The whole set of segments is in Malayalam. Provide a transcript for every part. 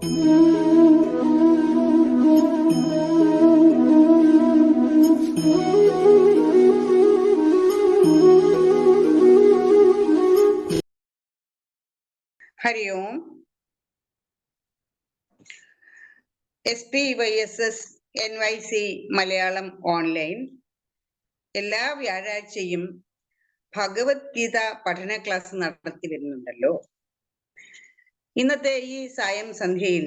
ഹരി ഓം. SPYSS NYC മലയാളം ഓൺലൈൻ എല്ലാ വ്യാഴാഴ്ചയും ഭഗവത്ഗീത പഠന ക്ലാസ് നടത്തി വരുന്നുണ്ടല്ലോ. ഇന്നത്തെ ഈ സായം സന്ധ്യയിൽ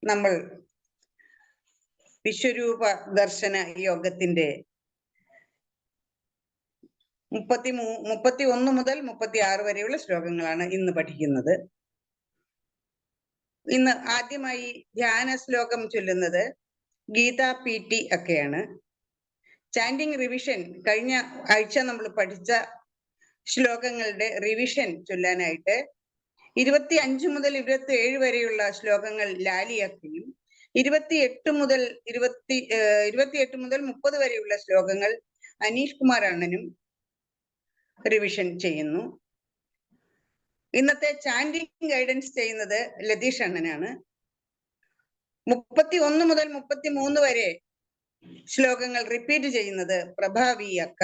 നമ്മൾ വിശ്വരൂപ ദർശന യോഗത്തിന്റെ 31 മുതൽ 36 വരെയുള്ള ശ്ലോകങ്ങളാണ് ഇന്ന് പഠിക്കുന്നത്. ഇന്ന് ആദ്യമായി ധ്യാന ശ്ലോകം ചൊല്ലുന്നത് ഗീത PT ഒക്കെയാണ്. ചാൻഡിങ് റിവിഷൻ, കഴിഞ്ഞ ആഴ്ച നമ്മൾ പഠിച്ച ശ്ലോകങ്ങളുടെ റിവിഷൻ ചൊല്ലാനായിട്ട് 25 മുതൽ 27 വരെയുള്ള ശ്ലോകങ്ങൾ ലാലിയക്കയും 28 മുതൽ 30 വരെയുള്ള ശ്ലോകങ്ങൾ അനീഷ് കുമാർ അണ്ണനും റിവിഷൻ ചെയ്യുന്നു. ഇന്നത്തെ ചാൻഡിങ് ഗൈഡൻസ് ചെയ്യുന്നത് ലതീഷ് അണ്ണനാണ്. 31 മുതൽ 33 വരെ ശ്ലോകങ്ങൾ റിപ്പീറ്റ് ചെയ്യുന്നത് പ്രഭാവി അക്ക,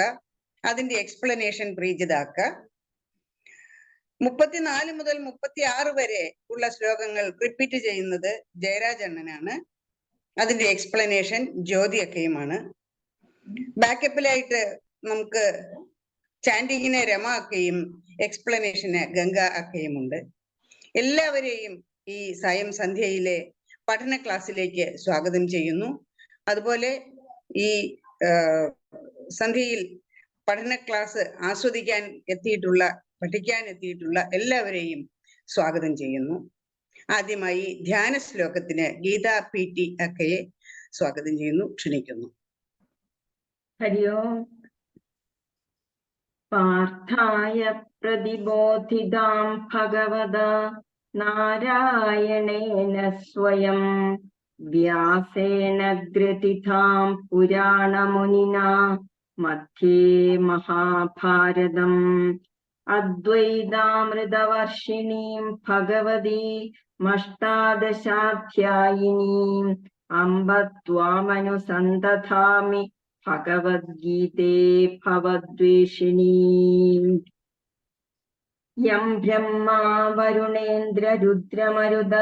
അതിന്റെ എക്സ്പ്ലനേഷൻ പ്രീജിത അക്ക. 34 മുതൽ 36 വരെ ഉള്ള ശ്ലോകങ്ങൾ റിപ്പീറ്റ് ചെയ്യുന്നത് ജയരാജ് അണ്ണനാണ്, അതിന്റെ എക്സ്പ്ലനേഷൻ ജ്യോതി അക്കയുമാണ്. ബാക്കപ്പിലായിട്ട് നമുക്ക് ചാൻഡിങ്ങിനെ രമ അക്കയും എക്സ്പ്ലനേഷന് ഗംഗ അക്കയുമുണ്ട്. എല്ലാവരെയും ഈ സായം സന്ധ്യയിലെ പഠന ക്ലാസ്സിലേക്ക് സ്വാഗതം ചെയ്യുന്നു. അതുപോലെ ഈ സന്ധ്യയിൽ പഠന ക്ലാസ് ആസ്വദിക്കാൻ പഠിക്കാൻ എത്തിയിട്ടുള്ള എല്ലാവരെയും സ്വാഗതം ചെയ്യുന്നു. ആദ്യമായി ധ്യാന ശ്ലോകത്തിന് ഗീത PT അക്കയെ സ്വാഗതം ചെയ്യുന്നു, ക്ഷണിക്കുന്നു. ഹരി ഓം. പാർത്ഥായ പ്രതിബോധിതാം ഭഗവതാ നാരായണേന സ്വയം വ്യാസേന ഗ്രഥിതാം പുരാണമുനിനാ മധ്യേ മഹാഭാരതം അദ്വൈതാമൃതവർഷിണീം ഭഗവതീമഷ്ടാദശാധ്യായിനീം അംബ ത്വാമനുസന്തധാമി ഭഗവദ്ഗീതേ ഭവദ്വേഷിണീം. യം ബ്രഹ്മാ വരുണേന്ദ്ര രുദ്രമരുത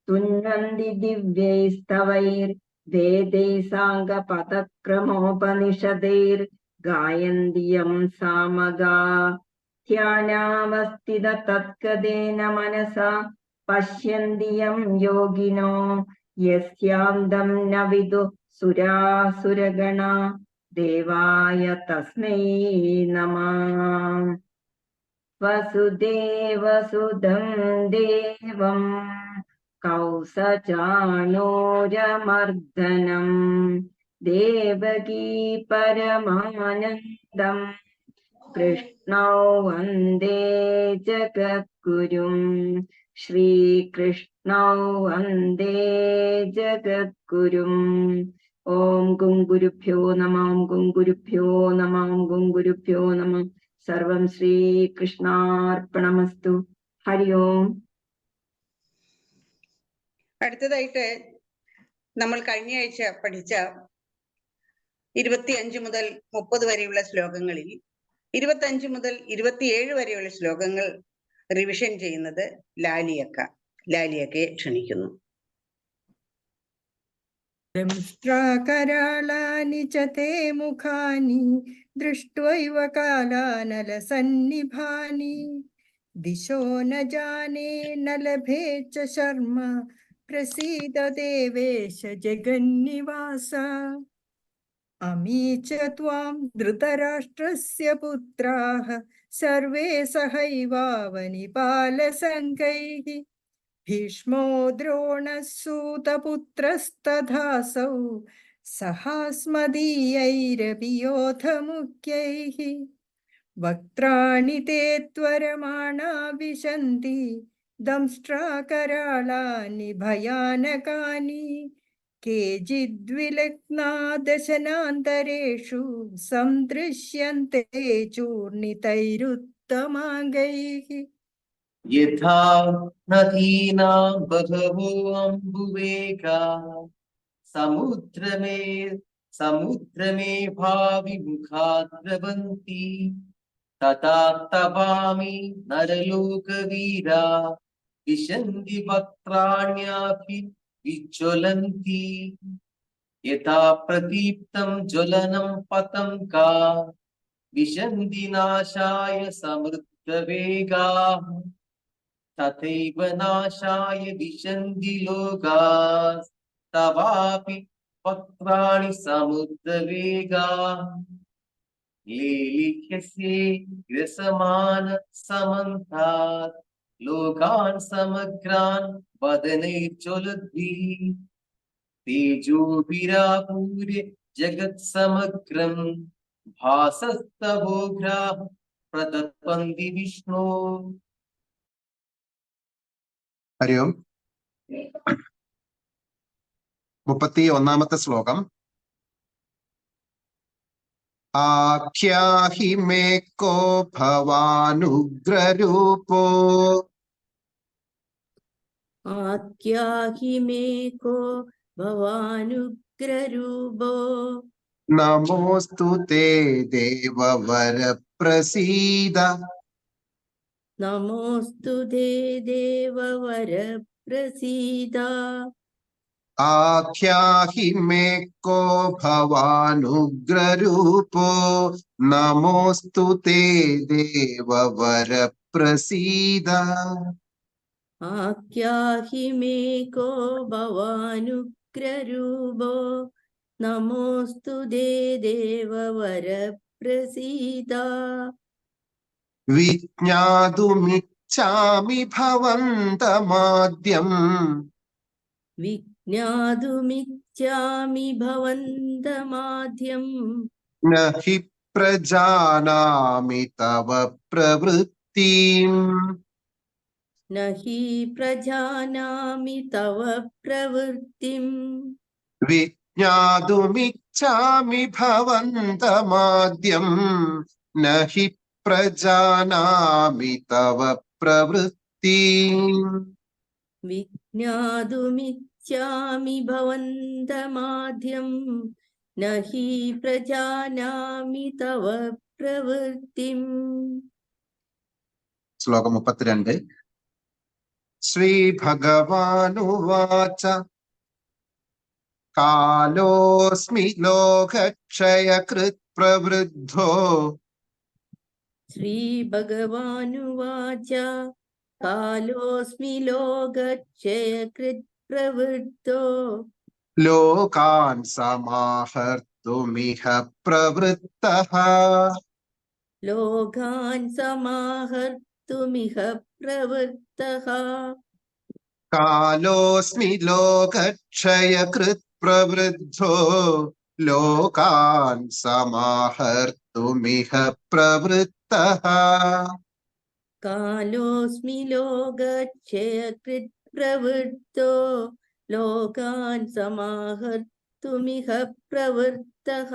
തുന്വന്തി ദിവ്യൈസ്തവൈർ വേദൈ സാംഗപദക്രമോപനിഷദൈർ ഗായന്തി യം സാമഗാ ധ്യാനാവസ്ഥിത തത്കദേന മനസാ പശ്യന്തി യം യോഗിനോ യസ്യാന്തം ന വിദു സുരാസുരഗണാ ദേവായ തസ്മൈ നമഃ. വസുദേവസുതം ദേവം കൗസചാണൂരമർദ്ദനം ദേവകീ പരമാനന്ദം കൃഷ്ണൗ വന്ദേ ജഗദ്ഗുരും. ശ്രീകൃഷ്ണൗ വന്ദേ ജഗദ്ഗുരും. ഓം ഗും ഗുരുഭ്യോ നമഃ. ഓം ഗും ഗുരുഭ്യോ നമഃ. ഓം ഗും ഗുരുഭ്യോ നമഃ. സർവം ശ്രീകൃഷ്ണാർപ്പണമസ്തു. ഹരി ഓം. അടുത്തതായിട്ട് നമ്മൾ കഴിഞ്ഞ ആഴ്ച പഠിച്ച 25 മുതൽ 30 വരെയുള്ള ശ്ലോകങ്ങളിൽ 25 മുതൽ 27 വരെയുള്ള ശ്ലോകങ്ങൾ റിവിഷൻ ചെയ്യുന്നത് ലാലിയക്കയെ ക്ഷണിക്കുന്നു. ദംഷ്ട്രാകരാളാനി ച തേ മുഖാനി ദൃഷ്ട്വൈവ കാലാനലസന്നിഭാനി ദിശോ ന ജാനേ ന ലഭേ ച ശർമ്മ പ്രസീദ ദേവേശ ജഗന്നിവാസ. അമീ ച ത്വാം ധൃതരാഷ്ട്രസ്യ പുത്രാഃ സർവേ സഹൈവാവനിപാലസംഘൈഃ ഭീഷ്മോ ദ്രോണഃ സൂതപുത്രസ്തഥാസൗ സഹാസ്മദീയൈരപി യോധമുഖ്യൈഃ. വക്ത്രാണി തേ ത്വരമാണാ വിശന്തി ദംഷ്ട്രാകരാളാനി ഭയാനകാനി കേചിദ്വിലഗ്നാ ദശനാന്തരേഷു സദൃശ്യന്തേ ചൂർണിതൈരുത്തമാംഗൈഃ. यथा नदीनां बहवो अम्बुवेगाः समुद्रमे भाविमुखा द्रवन्ति तथा तवामि नरलोकवीरा विशन्ति वक्त्राण्यापि विज्वलन्ति यथा प्रदीप्तं ज्वलनं पतङ्गा विशन्ति नाशाय समृद्धवेगाः तथैव नाशाय विशन्ति लोकास्तवापि वक्त्राणि समुद्रवेगाः लेलिह्यसे ग्रसमान समन्तात् लोकान् समग्रान् वदनैर्ज्वलद्भिः तेजोभिरापूर्य जगत्समग्रं भासस्तवोग्राः प्रतपन्ति विष्णो। ഹരി ഓം. 31-ാമത്തെ ശ്ലോകം. ആഖ്യാഹി മേ കോ ഭവാനുഗ്രരൂപോ आख्याहि मे को भवानुग्ररूपो നമോസ്തു തേ ദേവവര പ്രസീദ. नमोऽस्तु ते देववर प्रसीद ആഖ്യാഹി മേ കോ ഭവാനുഗ്രരൂപോ നമോസ്തു തേ ദേവവര പ്രസീദ. आख्याहि मे को भवानुग्ररूपो नमोऽस्तु ते देववर प्रसीद വിജ്ഞാതുമിച്ഛാമി ഭവന്തമാദ്യം विज्ञातुमिच्छामि भवन्तमाद्यं ന ഹി പ്രജാനാമി തവ പ്രവൃത്തിം. न हि प्रजानामि तव प्रवृत्तिम् വിജ്ഞാതുമിച്ഛാമി ഭവന്തമാദ്യം ന ഹി പ്രജാനാമി തവ പ്രവൃത്തിം. विज्ञातुमिच्छामि भवन्तमाद्यं न हि प्रजानामि तव प्रवृत्तिम् ശ്ലോകം 32. ശ്രീ ഭഗവാനുവാച കാലോസ്മി ലോകക്ഷയകൃത് പ്രവൃദ്ധോ श्रीभगवानुवाच कालोऽस्मि लोकक्षयकृत् प्रवृत्तो ലോകാൻ സമാഹർത്തുമിഹ പ്രവൃത്തഃ. लोकान् समाहर्तुमिह प्रवृत्तः കാലോസ്മി ലോകക്ഷയകൃത് പ്രവൃദ്ധോ ലോകാൻ സമാഹർത്തുമിഹ പ്രവൃത്തഃ. कालोऽस्मि लोकक्षयकृत् प्रवृत्तो लोकान् समाहर्तुमिह प्रवृत्तः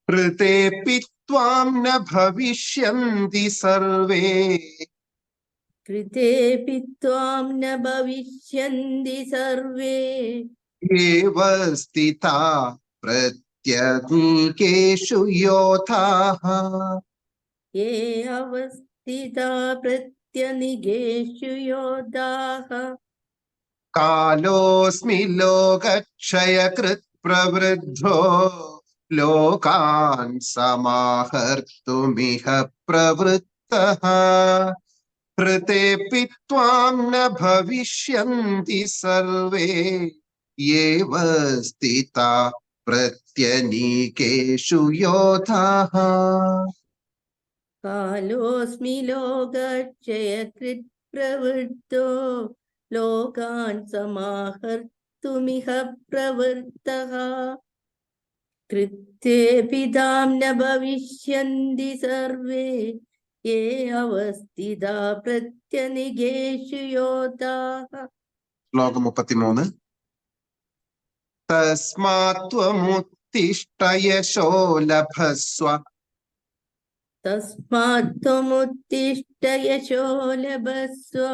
ഋതേപി ത്വാം ന ഭവിഷ്യന്തി സർവേ कृतेऽपि त्वां न भविष्यन्ति सर्वे ഏവ സ്ഥിതാ പ്രത്യനീകേഷു യോധാഃ. ये अवस्थिता प्रत्यनिगेषु योधाः കാലോസ്മി ലോകക്ഷയകൃത് പ്രവൃദ്ധോ ലോകാൻ സമാഹർത്തുമിഹ പ്രവൃത്തഃ. ഋതേപി ത്വാം ന ഭവിഷ്യന്തി സർവേ ഏവ സ്ഥിതാ പ്രത്യനീകേഷു യോധാഃ. कालोऽस्मि लोकक्षयकृत् प्रवृत्तो लोकान् समाहर्तुमिह प्रवृत्तः कृत्येऽपि तां न भविष्यन्ति सर्वे ये अवस्थिता प्रत्यनिगेषु योधाः ശ്ലോകം 33. തസ്മാത് ത്വമുത്തിഷ്ഠ യശോ ലഭസ്വ തസ്മാത് ത്വമുത്തിഷ്ഠ യശോ ലഭസ്വ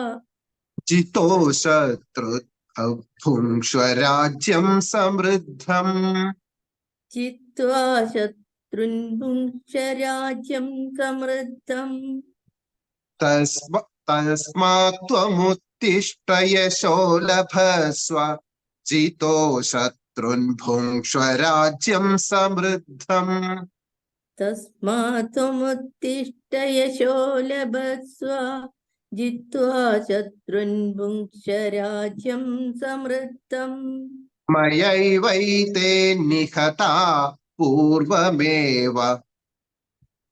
ജിതോ ശത്രു ഭുങ്ക്ഷ്വരാജ്യം സമൃദ്ധം. ചിത്വാ ശത്രുൻ ഭുങ്ക്ഷ രാജ്യം സമൃദ്ധം. തസ്മാത് ത്വമുത്തിഷ്ഠ യശോ ലഭസ്വ ജിതോ ശത്രുൻ ഭുങ്ക്ഷ്വരാജ്യം സമൃദ്ധം. തസ്മാത് ത്വമുത്തിഷ്ഠ യശോ ലഭസ്വ ജിത്വാ ശത്രുൻ ഭുങ്ക്ഷ രാജ്യം സമൃദ്ധം. മയൈവൈതേ നിഹതാ പൂർവമേവ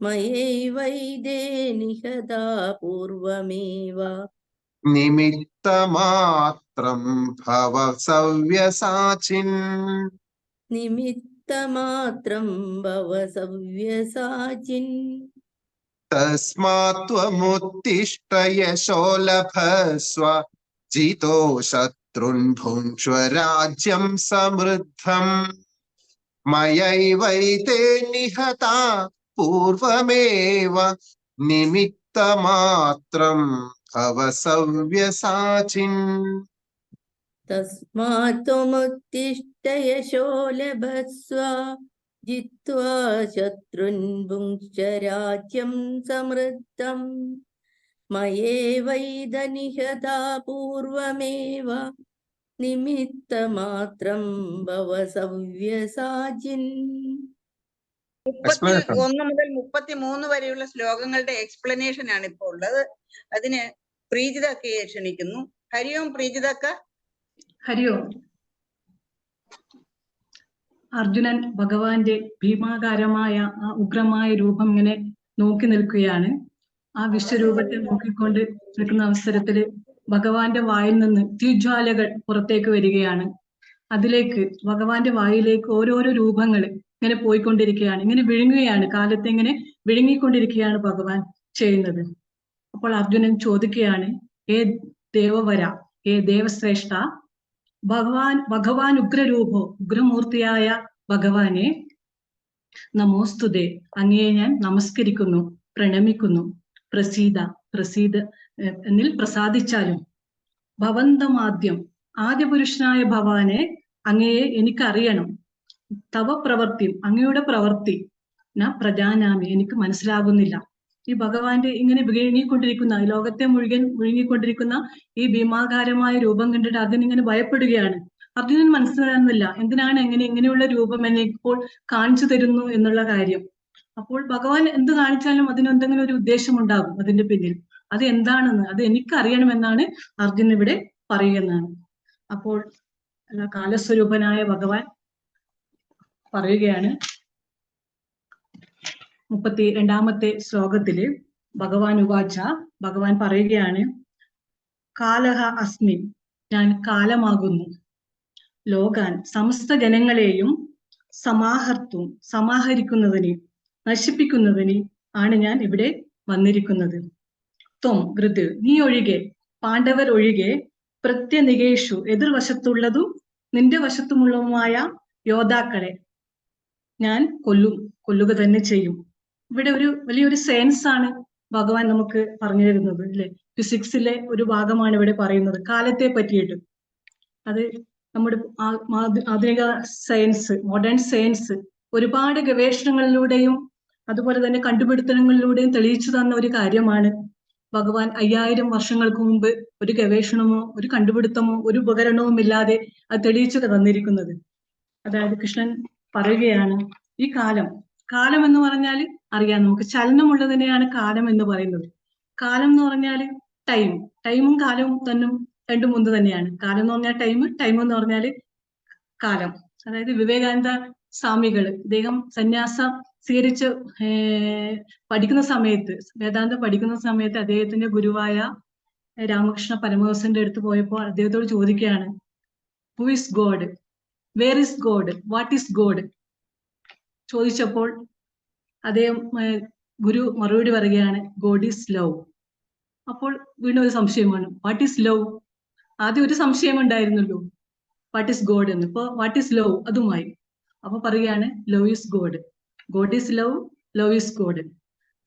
മയൈവൈതേ നിഹതാ പൂർവമേവ നിമിത്തമാത്രം ഭവ സവ്യസാചിൻ. നിമിത്തമാത്രം ഭവ സവ്യസാചിൻ. തസ്മാത് ത്വമുത്തിഷ്ഠ യശോ ലഭസ്വ ജിതോ ശത്രുൻ ഭുങ്ക്ഷ്വരാജ്യം സമൃദ്ധം. മയൈവൈതേ നിഹതാ പൂർവമേവ നിമിത്തമാത്രം ഭവ സവ്യസാചിൻ. തസ്മാത് ത്വമുത്തിഷ്ഠ യശോ ലഭസ്വ ജിത്വാ ശത്രുൻ ഭുങ്ക്ഷ രാജ്യം സമൃദ്ധം. മയേവൈത നിഹതാ പൂർവമേവ നിമിത്തമാത്രം ഭവ സവ്യസാചിൻ. 31 മുതൽ 33 വരെയുള്ള ശ്ലോകങ്ങളുടെ എക്സ്പ്ലനേഷൻ ആണ് ഇപ്പോൾ ഉള്ളത്. അതിന് പ്രീജിതക്കയെ ക്ഷണിക്കുന്നു. ഹരിയോം പ്രീജിതക്ക. ഹരി ഓം. അർജുനൻ ഭഗവാന്റെ ഭീമാകാരമായ ആ ഉഗ്രമായ രൂപം ഇങ്ങനെ നോക്കി നിൽക്കുകയാണ്. ആ വിശ്വരൂപത്തെ നോക്കിക്കൊണ്ട് നിൽക്കുന്ന അവസരത്തില് ഭഗവാന്റെ വായിൽ നിന്ന് തീജ്വാലകൾ പുറത്തേക്ക് വരികയാണ്. അതിലേക്ക് ഭഗവാന്റെ വായിലേക്ക് ഓരോരോ രൂപങ്ങൾ ഇങ്ങനെ പോയിക്കൊണ്ടിരിക്കുകയാണ്, ഇങ്ങനെ വിഴുങ്ങുകയാണ്, കാലത്തെ ഇങ്ങനെ വിഴുങ്ങിക്കൊണ്ടിരിക്കുകയാണ് ഭഗവാൻ ചെയ്യുന്നത്. അപ്പോൾ അർജുനൻ ചോദിക്കുകയാണ്, ഏ ദേവവര, ഏ ദേവശ്രേഷ്ഠ, ഭഗവാൻ ഉഗ്രരൂപോ, ഉഗ്രമൂർത്തിയായ ഭഗവാനെ, നമോസ്തുതേ, അങ്ങയെ ഞാൻ നമസ്കരിക്കുന്നു, പ്രണമിക്കുന്നു. പ്രസീത എന്നിൽ പ്രസാദിച്ചാലും. ഭവന്തമാദ്യം, ആദ്യപുരുഷനായ ഭഗവാനെ, അങ്ങയെ എനിക്കറിയണം. തവ പ്രവർത്തി, അങ്ങയുടെ പ്രവർത്തി ന പ്രജാനാമി, എനിക്ക് മനസ്സിലാകുന്നില്ല. ഈ ഭഗവാന്റെ ഇങ്ങനെ വിഴുങ്ങിക്കൊണ്ടിരിക്കുന്ന, ലോകത്തെ മുഴുവൻ വിഴുങ്ങിക്കൊണ്ടിരിക്കുന്ന ഈ ഭീമാകാരമായ രൂപം കണ്ടിട്ട് അതിനിങ്ങനെ ഭയപ്പെടുകയാണ്. അർജുനൻ മനസ്സിലാകുന്നില്ല എന്തിനാണ് ഇങ്ങനെയുള്ള രൂപം എന്നെ ഇപ്പോൾ കാണിച്ചു തരുന്നു എന്നുള്ള കാര്യം. അപ്പോൾ ഭഗവാൻ എന്ത് കാണിച്ചാലും അതിനെന്തെങ്കിലും ഒരു ഉദ്ദേശം ഉണ്ടാകും അതിന്റെ പിന്നിൽ. അത് എന്താണെന്ന് അത് എനിക്കറിയണമെന്നാണ് അർജുനൻ ഇവിടെ പറയുന്നതാണ്. അപ്പോൾ കാലസ്വരൂപനായ ഭഗവാൻ പറയുകയാണ് 32ാമത്തെ ശ്ലോകത്തില് ഭഗവാൻ ഉവാച, ഭഗവാൻ പറയുകയാണ്, കാലഹ അസ്മി, ഞാൻ കാലമാകുന്നു. ലോകാൻ, സമസ്ത ജനങ്ങളെയും സമാഹരിക്കുന്നതിന്, നശിപ്പിക്കുന്നതിന് ആണ് ഞാൻ ഇവിടെ വന്നിരിക്കുന്നത്. ത്വം ഋത്, നീ ഒഴികെ, പാണ്ഡവർ ഒഴികെ, പ്രത്യനികേഷു, എതിർവശത്തുള്ളതും നിന്റെ വശത്തുമുള്ളതുമായ യോദ്ധാക്കളെ ഞാൻ കൊല്ലുക തന്നെ ചെയ്യും. ഇവിടെ ഒരു വലിയൊരു സയൻസ് ആണ് ഭഗവാൻ നമുക്ക് പറഞ്ഞു തരുന്നത്, അല്ലെ? ഫിസിക്സിലെ ഒരു ഭാഗമാണ് ഇവിടെ പറയുന്നത് കാലത്തെ പറ്റിയിട്ട്. അത് നമ്മുടെ ആധുനിക സയൻസ്, മോഡേൺ സയൻസ് ഒരുപാട് ഗവേഷണങ്ങളിലൂടെയും അതുപോലെ തന്നെ കണ്ടുപിടുത്തങ്ങളിലൂടെയും തെളിയിച്ചു തന്ന ഒരു കാര്യമാണ്. ഭഗവാൻ 5000 വർഷങ്ങൾക്ക് മുമ്പ് ഒരു ഗവേഷണമോ ഒരു കണ്ടുപിടുത്തമോ ഒരു ഉപകരണവും ഇല്ലാതെ അത് തെളിയിച്ചു തന്നിരിക്കുന്നത്. അതായത് കൃഷ്ണൻ പറയുകയാണ്, ഈ കാലം എന്ന് പറഞ്ഞാൽ അറിയാം നമുക്ക്, ചലനമുള്ളതിനെയാണ് കാലം എന്ന് പറയുന്നത്. കാലം എന്ന് പറഞ്ഞാൽ ടൈമും കാലവും രണ്ടും ഒന്ന് തന്നെയാണ്. കാലം എന്ന് പറഞ്ഞാൽ ടൈം എന്ന് പറഞ്ഞാൽ കാലം. അതായത് വിവേകാനന്ദ സ്വാമികൾ ഇദ്ദേഹം സന്യാസം സ്വീകരിച്ച് പഠിക്കുന്ന സമയത്ത്, വേദാന്തം പഠിക്കുന്ന സമയത്ത് അദ്ദേഹത്തിന്റെ ഗുരുവായ രാമകൃഷ്ണ പരമഹംസന്റെ അടുത്ത് പോയപ്പോൾ അദ്ദേഹത്തോട് ചോദിക്കുകയാണ്, who is God, where is God, what is God ചോദിച്ചപ്പോൾ അദ്ദേഹം ഗുരു മറുപടി പറയുകയാണ്, ഗോഡ് ഈസ് ലവ്. അപ്പോൾ വീണ്ടും ഒരു സംശയമാണ്, വാട്ട് ഈസ് ലവ്? ആദ്യം ഒരു സംശയം ഉണ്ടായിരുന്നല്ലോ, വാട്ട് ഈസ് ഗോഡ് എന്ന്. ഇപ്പൊ വാട്ട് ഈസ് ലവ് അതുമായി. അപ്പൊ പറയുകയാണ്, love is God, God is love, love is God.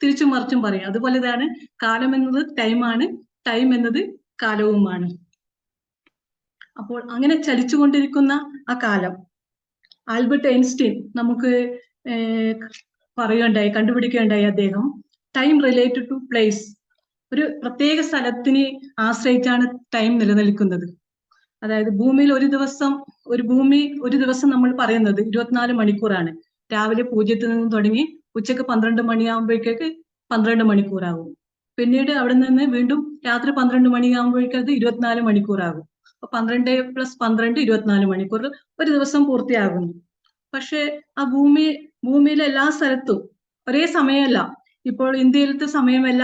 തിരിച്ചും മറിച്ചും പറയും. അതുപോലെ തന്നെ കാലം എന്നത് ടൈമാണ്, ടൈം എന്നത് കാലവുമാണ്. അപ്പോൾ അങ്ങനെ ചലിച്ചുകൊണ്ടിരിക്കുന്ന ആ കാലം ആൽബർട്ട് ഐൻസ്റ്റീൻ നമുക്ക് പറയുകയുണ്ടായി, കണ്ടുപിടിക്കുകയുണ്ടായി. അദ്ദേഹം ടൈം റിലേറ്റഡ് ടു പ്ലേസ്, ഒരു പ്രത്യേക സ്ഥലത്തിനെ ആശ്രയിച്ചാണ് ടൈം നിലനിൽക്കുന്നത്. അതായത് ഭൂമിയിൽ ഒരു ദിവസം നമ്മൾ പറയുന്നത് 24 മണിക്കൂറാണ്. രാവിലെ 0 നിന്ന് തുടങ്ങി ഉച്ചക്ക് 12 മണിയാകുമ്പോഴേക്ക് 12 മണിക്കൂറാകും. പിന്നീട് അവിടെ നിന്ന് വീണ്ടും രാത്രി 12 മണിയാകുമ്പോഴേക്ക് അത് 24 മണിക്കൂറാകും. അപ്പൊ 12 + 12 24 മണിക്കൂർ ഒരു ദിവസം പൂർത്തിയാകുന്നു. പക്ഷെ ആ ഭൂമിയിലെ എല്ലാ സ്ഥലത്തും ഒരേ സമയമല്ല. ഇപ്പോൾ ഇന്ത്യയിലത്തെ സമയമല്ല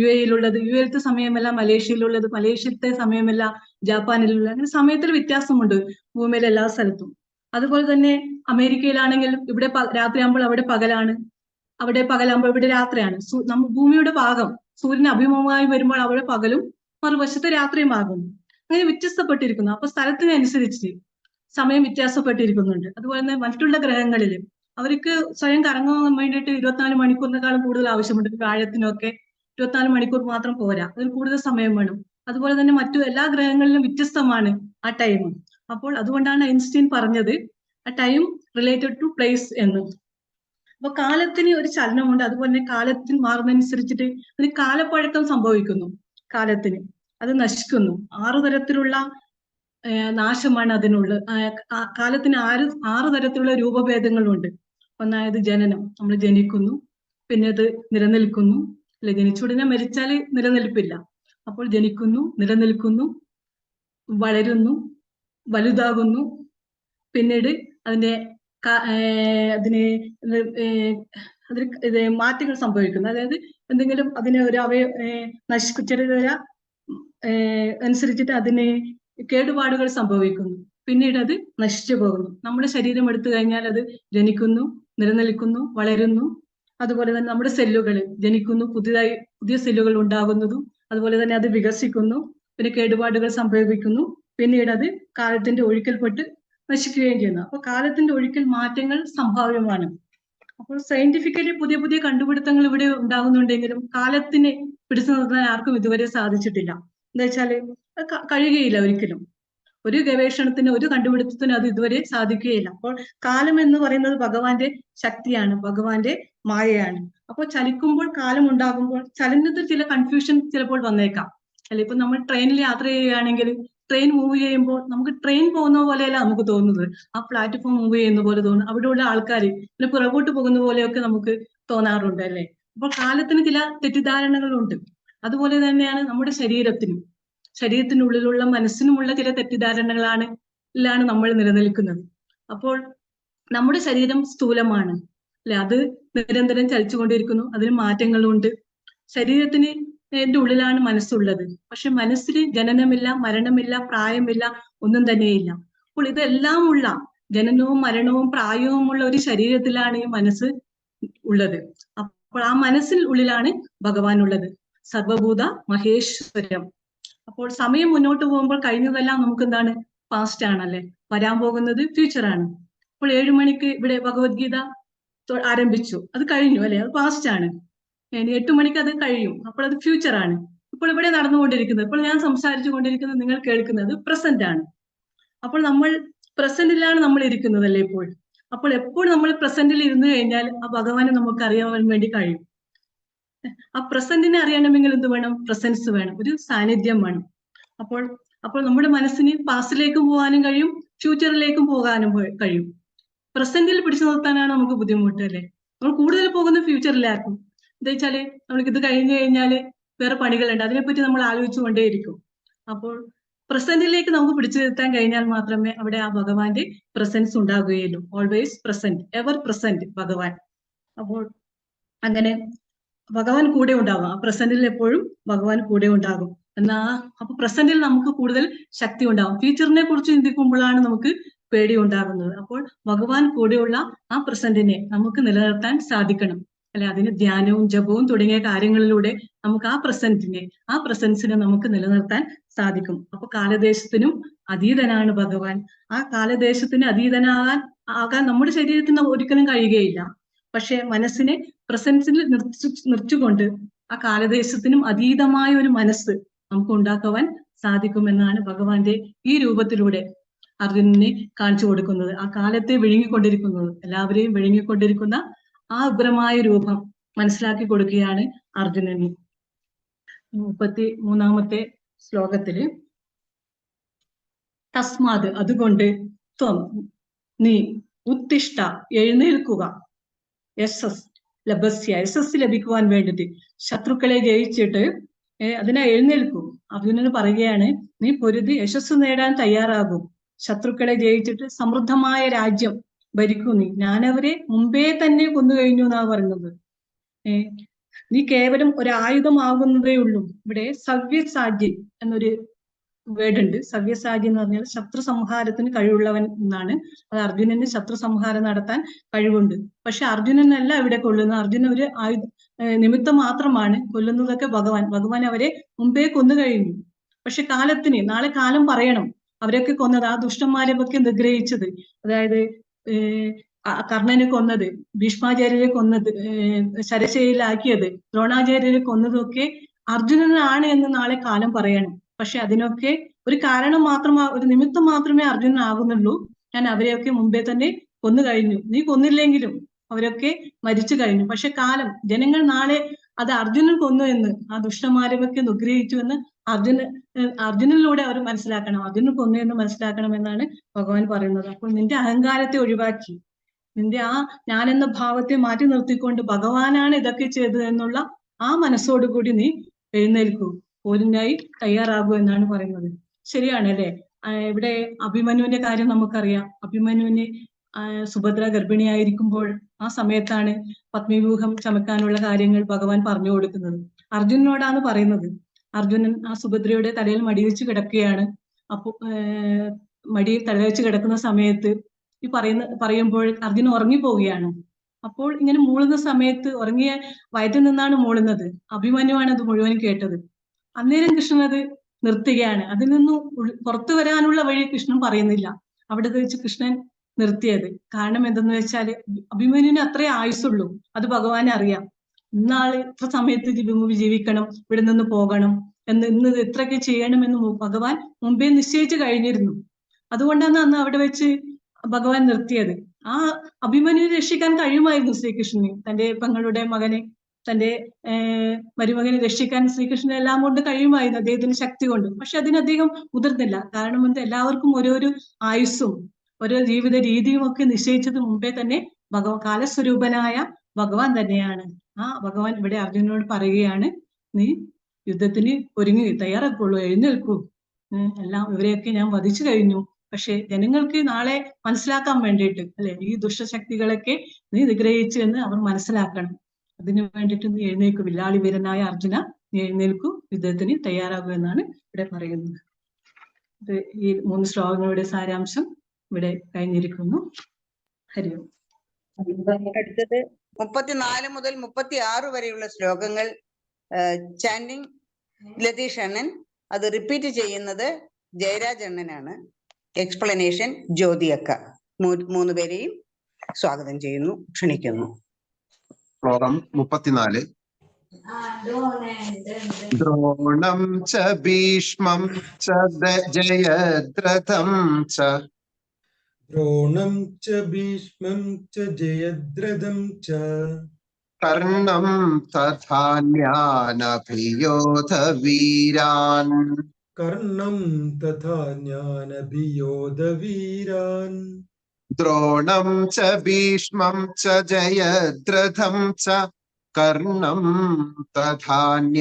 UAE-യിലുള്ളത്, UAE-യിലത്തെ സമയമല്ല മലേഷ്യയിലുള്ളത്, മലേഷ്യത്തെ സമയമല്ല ജാപ്പാനിലുള്ളത്. അങ്ങനെ സമയത്തിൽ വ്യത്യാസമുണ്ട് ഭൂമിയിലെ എല്ലാ സ്ഥലത്തും. അതുപോലെ തന്നെ അമേരിക്കയിലാണെങ്കിൽ ഇവിടെ രാത്രിയാകുമ്പോൾ അവിടെ പകലാണ്, അവിടെ പകലാകുമ്പോൾ ഇവിടെ രാത്രിയാണ്. ഭൂമിയുടെ ഭാഗം സൂര്യന് അഭിമുഖമായി വരുമ്പോൾ അവിടെ പകലും മറുവശത്ത് രാത്രിയുമാകുന്നു. അങ്ങനെ വ്യത്യസ്തപ്പെട്ടിരിക്കുന്നു. അപ്പൊ സ്ഥലത്തിനനുസരിച്ച് സമയം വ്യത്യാസപ്പെട്ടിരിക്കുന്നുണ്ട്. അതുപോലെ തന്നെ മറ്റുള്ള ഗ്രഹങ്ങളിൽ അവർക്ക് സ്വയം കറങ്ങാൻ വേണ്ടിയിട്ട് 24 മണിക്കൂറിനേക്കാളും കൂടുതൽ ആവശ്യമുണ്ട്. വ്യാഴത്തിനൊക്കെ 24 മണിക്കൂർ മാത്രം പോരാ, അതിൽ കൂടുതൽ സമയം വേണം. അതുപോലെ തന്നെ മറ്റു എല്ലാ ഗ്രഹങ്ങളിലും വ്യത്യസ്തമാണ് ആ ടൈം. അപ്പോൾ അതുകൊണ്ടാണ് ഐൻസ്റ്റീൻ പറഞ്ഞത് ആ ടൈം റിലേറ്റഡ് ടു പ്ലേസ് എന്ന്. അപ്പൊ കാലത്തിന് ഒരു ചലനമുണ്ട്. അതുപോലെ തന്നെ കാലത്തിന് മാറുന്നതനുസരിച്ചിട്ട് ഒരു കാലപ്പഴക്കം സംഭവിക്കുന്നു. കാലത്തിന് അത് നശിക്കുന്നു. 6 തരത്തിലുള്ള നാശമാണ് അതിനുള്ളത്. കാലത്തിന് 6 തരത്തിലുള്ള രൂപഭേദങ്ങളുണ്ട്. ഒന്നായത് ജനനം, നമ്മൾ ജനിക്കുന്നു, പിന്നെ അത് നിലനിൽക്കുന്നു, അല്ലെ, ജനിച്ചുടനെ മരിച്ചാല് നിലനിൽപ്പില്ല. അപ്പോൾ ജനിക്കുന്നു, നിലനിൽക്കുന്നു, വളരുന്നു, വലുതാകുന്നു, പിന്നീട് അതിന് മാറ്റങ്ങൾ സംഭവിക്കുന്നു. അതായത് എന്തെങ്കിലും അതിനെ ഒരു നശിപ്പിച്ച അനുസരിച്ചിട്ട് അതിന് കേടുപാടുകൾ സംഭവിക്കുന്നു. പിന്നീട് അത് നശിച്ചു പോകുന്നു. നമ്മുടെ ശരീരം എടുത്തു കഴിഞ്ഞാൽ അത് ജനിക്കുന്നു, നിലനിൽക്കുന്നു, വളരുന്നു. അതുപോലെ തന്നെ നമ്മുടെ സെല്ലുകൾ ജനിക്കുന്നു, പുതിയ സെല്ലുകൾ ഉണ്ടാകുന്നതും, അതുപോലെ തന്നെ അത് വികസിക്കുന്നു, പിന്നെ കേടുപാടുകൾ സംഭവിക്കുന്നു, പിന്നീട് അത് കാലത്തിന്റെ ഒഴുക്കിൽപ്പെട്ട് നശിക്കുകയും ചെയ്യുന്നു. അപ്പൊ കാലത്തിന്റെ ഒഴുക്കിൽ മാറ്റങ്ങൾ സംഭാവ്യമാണ്. അപ്പോൾ സയന്റിഫിക്കലി പുതിയ പുതിയ കണ്ടുപിടുത്തങ്ങൾ ഇവിടെ ഉണ്ടാകുന്നുണ്ടെങ്കിലും കാലത്തിനെ പിടിച്ചു നിർത്താൻ ആർക്കും ഇതുവരെ സാധിച്ചിട്ടില്ല. എന്താ വെച്ചാല് കഴിയുകയില്ല ഒരിക്കലും. ഒരു ഗവേഷണത്തിന്, ഒരു കണ്ടുപിടുത്തത്തിന് അത് ഇതുവരെ സാധിക്കുകയില്ല. അപ്പോൾ കാലം എന്ന് പറയുന്നത് ഭഗവാന്റെ ശക്തിയാണ്, ഭഗവാന്റെ മായയാണ്. അപ്പോൾ ചലിക്കുമ്പോൾ, കാലം ഉണ്ടാകുമ്പോൾ ചലനത്തിൽ ചില കൺഫ്യൂഷൻ ചിലപ്പോൾ വന്നേക്കാം. അല്ലെ, ഇപ്പൊ നമ്മൾ ട്രെയിനിൽ യാത്ര ചെയ്യുകയാണെങ്കിൽ ട്രെയിൻ മൂവ് ചെയ്യുമ്പോൾ നമുക്ക് ട്രെയിൻ പോകുന്ന പോലെയല്ല നമുക്ക് തോന്നുന്നത്, ആ പ്ലാറ്റ്ഫോം മൂവ് ചെയ്യുന്ന പോലെ തോന്നുന്നു. അവിടെയുള്ള ആൾക്കാർ പിന്നെ പുറകോട്ട് പോകുന്ന പോലെയൊക്കെ നമുക്ക് തോന്നാറുണ്ട്, അല്ലെ. അപ്പോൾ കാലത്തിന് ചില തെറ്റിദ്ധാരണകളുണ്ട്. അതുപോലെ തന്നെയാണ് നമ്മുടെ ശരീരത്തിനുള്ളിലുള്ള മനസ്സിനുമുള്ള ചില തെറ്റിദ്ധാരണകളാണ് നമ്മൾ നിലനിൽക്കുന്നത്. അപ്പോൾ നമ്മുടെ ശരീരം സ്ഥൂലമാണ്, അല്ലെ, അത് നിരന്തരം ചലിച്ചുകൊണ്ടിരിക്കുന്നു, അതിന് മാറ്റങ്ങളുണ്ട്. ശരീരത്തിന് ഉള്ളിലാണ് മനസ്സുള്ളത്. പക്ഷെ മനസ്സിന് ജനനമില്ല, മരണമില്ല, പ്രായമില്ല, ഒന്നും തന്നെയില്ല. അപ്പോൾ ഇതെല്ലാം ഉള്ള ജനനവും മരണവും പ്രായവുമുള്ള ഒരു ശരീരത്തിലാണ് ഈ മനസ്സ് ഉള്ളത്. അപ്പോൾ ആ മനസ്സിൽ ഉള്ളിലാണ് ഭഗവാൻ ഉള്ളത്, സർവഭൂത മഹേശ്വരം. അപ്പോൾ സമയം മുന്നോട്ട് പോകുമ്പോൾ കഴിഞ്ഞതെല്ലാം നമുക്ക് എന്താണ്, പാസ്റ്റ് ആണല്ലേ, വരാൻ പോകുന്നത് ഫ്യൂച്ചർ ആണ്. അപ്പോൾ 7 മണിക്ക് ഇവിടെ ഭഗവത്ഗീത ആരംഭിച്ചു, അത് കഴിഞ്ഞു, അല്ലെ, അത് പാസ്റ്റ് ആണ്. 8 മണിക്ക് അത് കഴിയും, അപ്പോൾ അത് ഫ്യൂച്ചർ ആണ്. ഇപ്പോൾ ഇവിടെ നടന്നുകൊണ്ടിരിക്കുന്നത്, ഇപ്പോൾ ഞാൻ സംസാരിച്ചു കൊണ്ടിരിക്കുന്നത്, നിങ്ങൾ കേൾക്കുന്നത് പ്രസന്റ് ആണ്. അപ്പോൾ നമ്മൾ പ്രസന്റിലാണ് നമ്മൾ ഇരിക്കുന്നത്, അല്ലേ ഇപ്പോൾ. അപ്പോൾ എപ്പോൾ നമ്മൾ പ്രസന്റിൽ ഇരുന്നു കഴിഞ്ഞാൽ ആ ഭഗവാനെ നമുക്ക് അറിയാൻ വേണ്ടി കഴിയും. ആ പ്രസന്റിനെ അറിയണമെങ്കിൽ എന്ത് വേണം, പ്രസൻസ് വേണം, ഒരു സാന്നിധ്യം വേണം. അപ്പോൾ നമ്മുടെ മനസ്സിന് പാസ്റ്റിലേക്കും പോകാനും കഴിയും, ഫ്യൂച്ചറിലേക്കും പോകാനും കഴിയും. പ്രസന്റിൽ പിടിച്ചു നിർത്താനാണ് നമുക്ക് ബുദ്ധിമുട്ട്, അല്ലെ. നമ്മൾ കൂടുതൽ പോകുന്ന ഫ്യൂച്ചറിലാക്കും. എന്താ വെച്ചാല് നമ്മൾക്ക് ഇത് കഴിഞ്ഞു കഴിഞ്ഞാല് വേറെ പണികളുണ്ട്, അതിനെപ്പറ്റി നമ്മൾ ആലോചിച്ചു കൊണ്ടേയിരിക്കും. അപ്പോൾ പ്രസന്റിലേക്ക് നമുക്ക് പിടിച്ചു നിർത്താൻ കഴിഞ്ഞാൽ മാത്രമേ അവിടെ ആ ഭഗവാന്റെ പ്രസൻസ് ഉണ്ടാകുകയുള്ളൂ. ഓൾവേസ് പ്രസന്റ്, എവർ പ്രസന്റ് ഭഗവാൻ. അപ്പോൾ അങ്ങനെ ഭഗവാൻ കൂടെ ഉണ്ടാകും, ആ പ്രസന്റിൽ എപ്പോഴും ഭഗവാൻ കൂടെ ഉണ്ടാകും. അപ്പൊ പ്രസന്റിൽ നമുക്ക് കൂടുതൽ ശക്തി ഉണ്ടാകും. ഫ്യൂച്ചറിനെ കുറിച്ച് ചിന്തിക്കുമ്പോഴാണ് നമുക്ക് പേടി ഉണ്ടാകുന്നത്. അപ്പോൾ ഭഗവാൻ കൂടെയുള്ള ആ പ്രസന്റിനെ നമുക്ക് നിലനിർത്താൻ സാധിക്കണം, അല്ലെ. അതിന് ധ്യാനവും ജപവും തുടങ്ങിയ കാര്യങ്ങളിലൂടെ നമുക്ക് ആ പ്രസൻസിനെ നമുക്ക് നിലനിർത്താൻ സാധിക്കും. അപ്പൊ കാലദേശത്തിനും അതീതനാണ് ഭഗവാൻ. ആ കാലദേശത്തിന് അതീതനാകാൻ നമ്മുടെ ശരീരത്തിന് ഒരിക്കലും കഴിയുകയില്ല. പക്ഷെ മനസ്സിനെ പ്രസൻസിൽ നിർത്തിക്കൊണ്ട് ആ കാലദേശത്തിനും അതീതമായ ഒരു മനസ്സ് നമുക്ക് ഉണ്ടാക്കുവാൻ സാധിക്കുമെന്നാണ് ഭഗവാന്റെ ഈ രൂപത്തിലൂടെ അർജുനനെ കാണിച്ചു കൊടുക്കുന്നത്. ആ കാലത്തെ വിഴുങ്ങിക്കൊണ്ടിരിക്കുന്നത്, എല്ലാവരെയും വിഴുങ്ങിക്കൊണ്ടിരിക്കുന്ന ആ ഉഗ്രമായ രൂപം മനസ്സിലാക്കി കൊടുക്കുകയാണ് അർജുനന്. 33-ാമത്തെ ശ്ലോകത്തില് തസ്മാത് അതുകൊണ്ട് ത്വം നീ ഉത്തിഷ്ഠ എഴുന്നേൽക്കുക യശസ് ലഭിക്കുവാൻ വേണ്ടിട്ട് ശത്രുക്കളെ ജയിച്ചിട്ട് അതിനെ എഴുന്നേൽക്കൂ. അർജുനന് പറയുകയാണ്, നീ പൊരുതി യശസ് നേടാൻ തയ്യാറാകും, ശത്രുക്കളെ ജയിച്ചിട്ട് സമൃദ്ധമായ രാജ്യം ഭരിക്കൂ നീ. ഞാനവരെ മുമ്പേ തന്നെ കൊന്നു കഴിഞ്ഞു എന്നാണ് പറയുന്നത്. നീ കേവലം ഒരു ആയുധമാകുന്നതേ ഉള്ളൂ. ഇവിടെ സവ്യസാജി എന്നൊരു വേർഡ് ഉണ്ട്. സവ്യസാജി എന്ന് പറഞ്ഞാൽ ശത്രു സംഹാരത്തിന് കഴിവുള്ളവൻ എന്നാണ്. അത് അർജുനന് ശത്രു സംഹാരം നടത്താൻ കഴിവുണ്ട്. പക്ഷെ അർജുനനല്ല ഇവിടെ കൊല്ലുന്നത്. അർജുനൻ ഒരു നിമിത്തം മാത്രമാണ്. കൊല്ലുന്നതൊക്കെ ഭഗവാൻ അവരെ മുമ്പേ കൊന്നു കഴിഞ്ഞു. പക്ഷെ കാലത്തിന് നാളെ കാലം പറയണം അവരൊക്കെ കൊന്നത്, ആ ദുഷ്ടന്മാരെയൊക്കെ നിഗ്രഹിച്ചത്, അതായത് കർണനെ കൊന്നത്, ഭീഷ്മാചാര്യരെ കൊന്നത്, ശരശയിലാക്കിയത്, ദ്രോണാചാര്യരെ കൊന്നതൊക്കെ അർജുനനാണ് എന്ന് നാളെ കാലം പറയണം. പക്ഷെ അതിനൊക്കെ ഒരു കാരണം ഒരു നിമിത്തം മാത്രമേ അർജുനൻ ആകുന്നുള്ളൂ. ഞാൻ അവരെയൊക്കെ മുമ്പേ തന്നെ കൊന്നു കഴിഞ്ഞു. നീ കൊന്നില്ലെങ്കിലും അവരൊക്കെ മരിച്ചു കഴിഞ്ഞു. പക്ഷെ കാലം, ജനങ്ങൾ നാളെ അത് അർജുനൻ കൊന്നു എന്ന്, ആ ദുഷ്ടന്മാരെയൊക്കെ നിഗ്രഹിച്ചു എന്ന് അർജുനനിലൂടെ അവർ മനസ്സിലാക്കണം. അർജുനൻ കൊന്നു എന്ന് മനസ്സിലാക്കണം എന്നാണ് ഭഗവാൻ പറയുന്നത്. അപ്പോൾ നിന്റെ അഹങ്കാരത്തെ ഒഴിവാക്കി, നിന്റെ ആ ഞാനെന്ന ഭാവത്തെ മാറ്റി നിർത്തിക്കൊണ്ട് ഭഗവാനാണ് ഇതൊക്കെ ചെയ്തത് എന്നുള്ള ആ മനസ്സോടുകൂടി നീ എഴുന്നേൽക്കൂ, പോരിനായി തയ്യാറാകൂ എന്നാണ് പറയുന്നത്. ശരിയാണ് അല്ലെ? ഇവിടെ അഭിമന്യുവിന്റെ കാര്യം നമുക്കറിയാം. അഭിമന്യുവിന് സുഭദ്ര ഗർഭിണിയായിരിക്കുമ്പോൾ ആ സമയത്താണ് പത്നിവ്യൂഹം ചമക്കാനുള്ള കാര്യങ്ങൾ ഭഗവാൻ പറഞ്ഞു കൊടുക്കുന്നത്. അർജുനനോടാണ് പറയുന്നത്. അർജുനൻ ആ സുഭദ്രയുടെ തലയിൽ മടിവെച്ച് കിടക്കുകയാണ്. അപ്പൊ മടിയിൽ തലവെച്ച് കിടക്കുന്ന സമയത്ത് ഈ പറയുമ്പോൾ അർജുനൻ ഉറങ്ങിപ്പോവുകയാണ്. അപ്പോൾ ഇങ്ങനെ മൂളുന്ന സമയത്ത്, ഉറങ്ങിയ വയറ്റിൽ നിന്നാണ് മൂളുന്നത്, അഭിമന്യുവാണ് അത് മുഴുവൻ കേട്ടത്. അന്നേരം കൃഷ്ണൻ അത് നിർത്തുകയാണ്. അതിൽ നിന്നും പുറത്തു വരാനുള്ള വഴി കൃഷ്ണൻ പറയുന്നില്ല. അവിടെ വെച്ച് കൃഷ്ണൻ നിർത്തിയത് കാരണം എന്തെന്ന് വെച്ചാൽ അഭിമന്യുവിന് അത്രേ ആയുസുള്ളൂ. അത് ഭഗവാനെ അറിയാം. ഇന്നാള് ഇത്ര സമയത്ത് ജീവിക്കണം, ഇവിടെ നിന്ന് പോകണം ഇന്ന് ഇത്രയൊക്കെ ചെയ്യണമെന്ന് ഭഗവാൻ മുമ്പേ നിശ്ചയിച്ചു കഴിഞ്ഞിരുന്നു. അതുകൊണ്ടാണ് അന്ന് അവിടെ വെച്ച് ഭഗവാൻ നിർത്തിയത്. ആ അഭിമന്യുവിനെ രക്ഷിക്കാൻ കഴിയുമായിരുന്നു ശ്രീകൃഷ്ണന്. തന്റെ പെങ്ങളുടെ മകനെ, തന്റെ മരുമകനെ രക്ഷിക്കാൻ ശ്രീകൃഷ്ണൻ എല്ലാം കൊണ്ട് കഴിയുമായിരുന്നു, അദ്ദേഹത്തിന് ശക്തി കൊണ്ട്. പക്ഷെ അതിനധികം മുതിർന്നില്ല. കാരണം എല്ലാവർക്കും ഓരോരോ ആയുസ്സും ഓരോ ജീവിത രീതിയും ഒക്കെ നിശ്ചയിച്ചത് മുമ്പേ തന്നെ കാലസ്വരൂപനായ ഭഗവാൻ തന്നെയാണ്. ആ ഭഗവാൻ ഇവിടെ അർജുനനോട് പറയുകയാണ്, നീ യുദ്ധത്തിന് ഒരുങ്ങി തയ്യാറാക്കുള്ളൂ, എഴുന്നേൽക്കൂ, എല്ലാം ഇവരെയൊക്കെ ഞാൻ വധിച്ചു കഴിഞ്ഞു. പക്ഷെ ജനങ്ങൾക്ക് നാളെ മനസ്സിലാക്കാൻ വേണ്ടിയിട്ട് അല്ലെ, ഈ ദുഷ്ടശക്തികളൊക്കെ നീ നിഗ്രഹിച്ചു എന്ന് അവർ മനസ്സിലാക്കണം. അതിനു വേണ്ടിയിട്ട് നീ എഴുന്നേൽക്കൂ, വില്ലാളി വീരനായ അർജുന, നീ എഴുന്നേൽക്കൂ, യുദ്ധത്തിന് തയ്യാറാകൂ എന്നാണ് ഇവിടെ പറയുന്നത്. ഇത് ഈ 3 ശ്ലോകങ്ങളുടെ സാരാംശം ഇവിടെ കഴിഞ്ഞിരിക്കുന്നു. ഹരി ഓം. അടുത്തത് 34 മുതൽ 36 വരെയുള്ള ശ്ലോകങ്ങൾ ചാൻഡിങ് ലതീഷ് അണ്ണൻ, അത് റിപ്പീറ്റ് ചെയ്യുന്നത് ജയരാജ് അണ്ണനാണ്. എക്സ്പ്ലനേഷൻ ജ്യോതി അക്ക. 3 പേരെയും സ്വാഗതം ചെയ്യുന്നു, ക്ഷണിക്കുന്നു. ശ്ലോകം 34. ദ്രോണം ച ഭീഷ്മം ച ജയദ്രഥം ച ദ്രോണം ച ഭീഷ്മം ച ജയദ്രഥം ച കർണം തഥാന്യാനഭിയോധ വീരാൻ കർണം തഥാന്യാനഭിയോധ വീരാൻ ദ്രോണം ച ഭീഷ്മം ച ജയദ്രഥം ച കർണം തഥാന്യാനഭിയോധ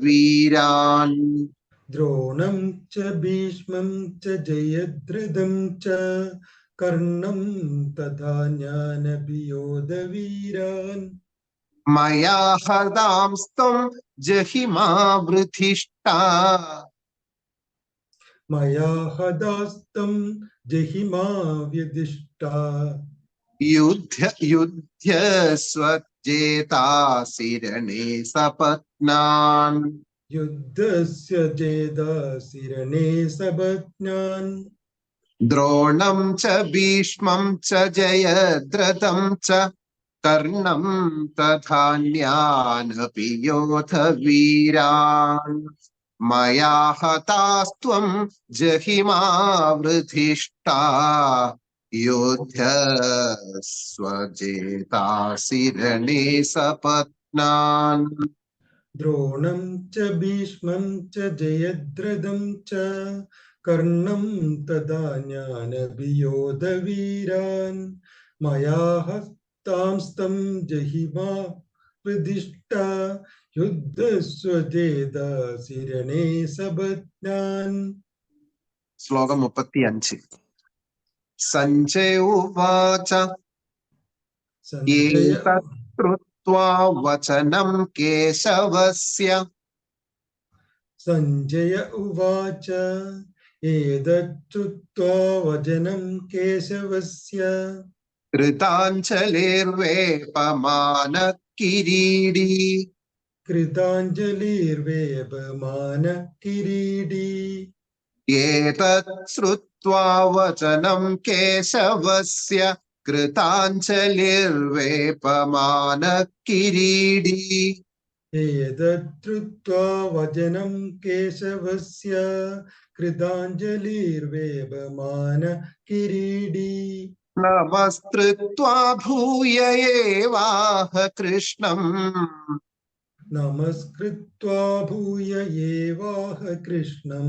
വീരാൻ ദ്രോണം ച ഭീഷ്മം ച ജയദ്രഥം ച കർണം തഥാന്യാനഭിയോധ വീരാൻ മയാ ഹതാംസ്ത്വം ജഹിമാ വൃധിഷ്ഠാ മയാ ഹതാസ്തം ജഹിമാ വ്യദിഷ്ടാ യുധ്യസ്വ ജേതാസിരണേ സപത്നാൻ യുദ്ധസ്യ ജേതാസിരണേ സപത്നാൻ द्रोणं च भीष्मं च जयद्रथं च कर्णं तथान्यानपि योध वीरान् मया हतास्त्वं जहिमा वृधिष्ठा युध्यस्व जेतासि रणे सपत्नान् द्रोणं च भीष्मं च जयद्रथं च कर्णं तदान्यानभियोधवीरान् मया हस्तांस्तं जहिमा प्रदिष्टा युद्धस्वजेदासि രണേ സപത്നാൻ. ശ്ലോകം 35. സഞ്ജയ ഉവാച സഞ്ജയ ഏതത്കൃത്വാ വചനം കേശവസ്യ സഞ്ജയ ഉവാച ഏതച്ഛ്രുത്വാ വചനം കേശവസ്യ കൃതാഞ്ജലിർവേപമാന കിരീടീ കൃതാഞ്ജലിർവേപമാന കിരീടീ. ഏതത് ശ്രുത്വാ വചനം കേശവസ്യ കൃതാഞ്ജലിർവേപമാന കിരീടീ ഏതച്ഛ്രുത്വാ വചനം കേശവസ്യ കൃതാഞ്ജലിർവേപമാന കിരീടീ. നമസ്കൃത്വാ ഭൂയ ഏവാഹ കൃഷ്ണം നമസ്കൃത്വാ ഭൂയ ഏവാഹ കൃഷ്ണം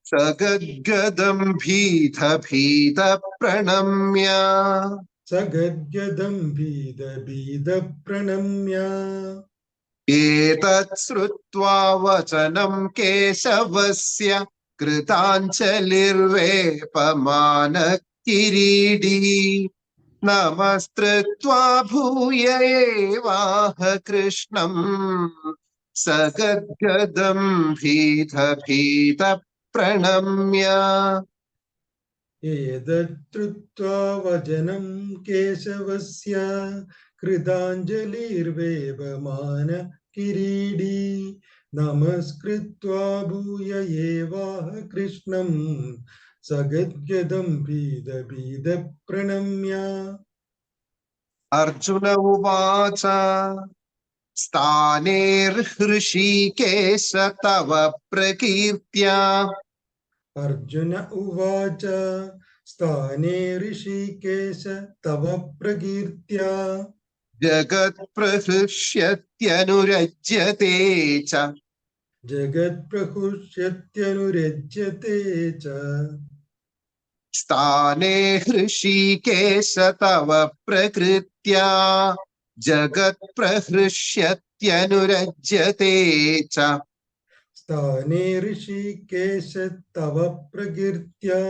സഗദ്ഗദം ഭീത ഭീത പ്രണമ്യ സഗദ്ഗദം ഭീത ഭീത പ്രണമ്യ. ഏതത് ശ്രുത്വാ വചനം കേശവസ്യ കൃതാഞ്ജലിർവേപമാന കിരീടീ നമസ്കൃത്വാ ഭൂയ ഏവാഹ കൃഷ്ണം സഗദ്ഗദം ഭീത ഭീത പ്രണമ്യ. ഏതച്ഛ്രുത്വാ വചനം കേശവസ്യ കൃതാഞ്ജലിർവേപമാന കിരീടീ നമസ്കൃത്വാ ഭൂയ ഏവാഹ കൃഷ്ണം സഗദ്ഗദം ഭീത ഭീത പ്രണമ്യ. അർജുന ഉവാച സ്ഥാനേർഹൃഷീകേശ തവ പ്രകീർത്യാ അർജുന ഉവാച സ്ഥാനേ ഋഷികേശ തവ പ്രകീർത്യാ ജഗത് പ്രഹൃഷ്യത്യനുരജ്യത്തെ ച ജഗത്പ്രഹുഷ്യത്യനുരജ്യത്തെ ച. സ്ഥാനേ ഹൃഷീകേശ തവ പ്രകൃത്യാ ജഗത് പ്രഹൃഷ്യത്യനുരജ്യത്തെ ച. സ്ഥാനേ ഋഷികേശ തവ പ്രകീർത്യാ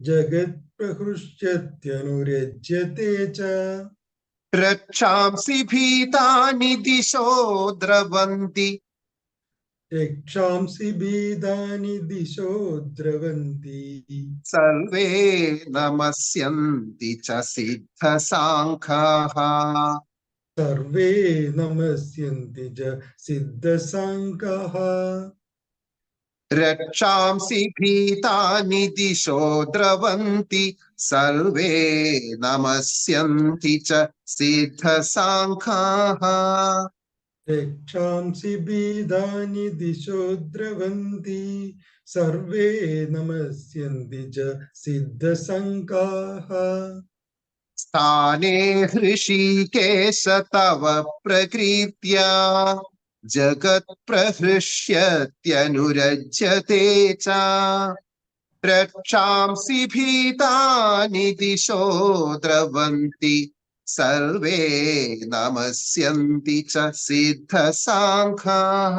ജഗത്പ്രഹൃഷ്യത്യനുരജ്യത്തെ ച. രക്ഷാംസി ഭീതാനി ദിശോ ദ്രവന്തി രക്ഷാംസി ഭീതാനി ദിശോ ദ്രവന്തി സർവേ നമസ്യന്തി ച സിദ്ധസാംഘാഃ. സർവേ നമസ്യന്തി ച സിദ്ധസാംഘാഃ. രക്ഷാംസി ഭീതാനി ദിശോ ദ്രവന്തി സർവേ നമസ്യന്തി ച സിദ്ധസാംഘാഃ. രക്ഷാംസി ഭീതാനി ദിശോ ദ്രവന്തി സർവേ നമസ്യന്തി ച സിദ്ധസംഘാഃ. സ്ഥാനേ ഹൃഷീകേശ തവ പ്രകീർത്യാ ജഗത് പ്രഹൃഷ്യത്യനുരജ്യത്തെ ച. രക്ഷാംസി ഭീതാനി ദിശോ ദ്രവന്തി സർവേ നമസ്യന്തി ച സിദ്ധസാംഘാഃ.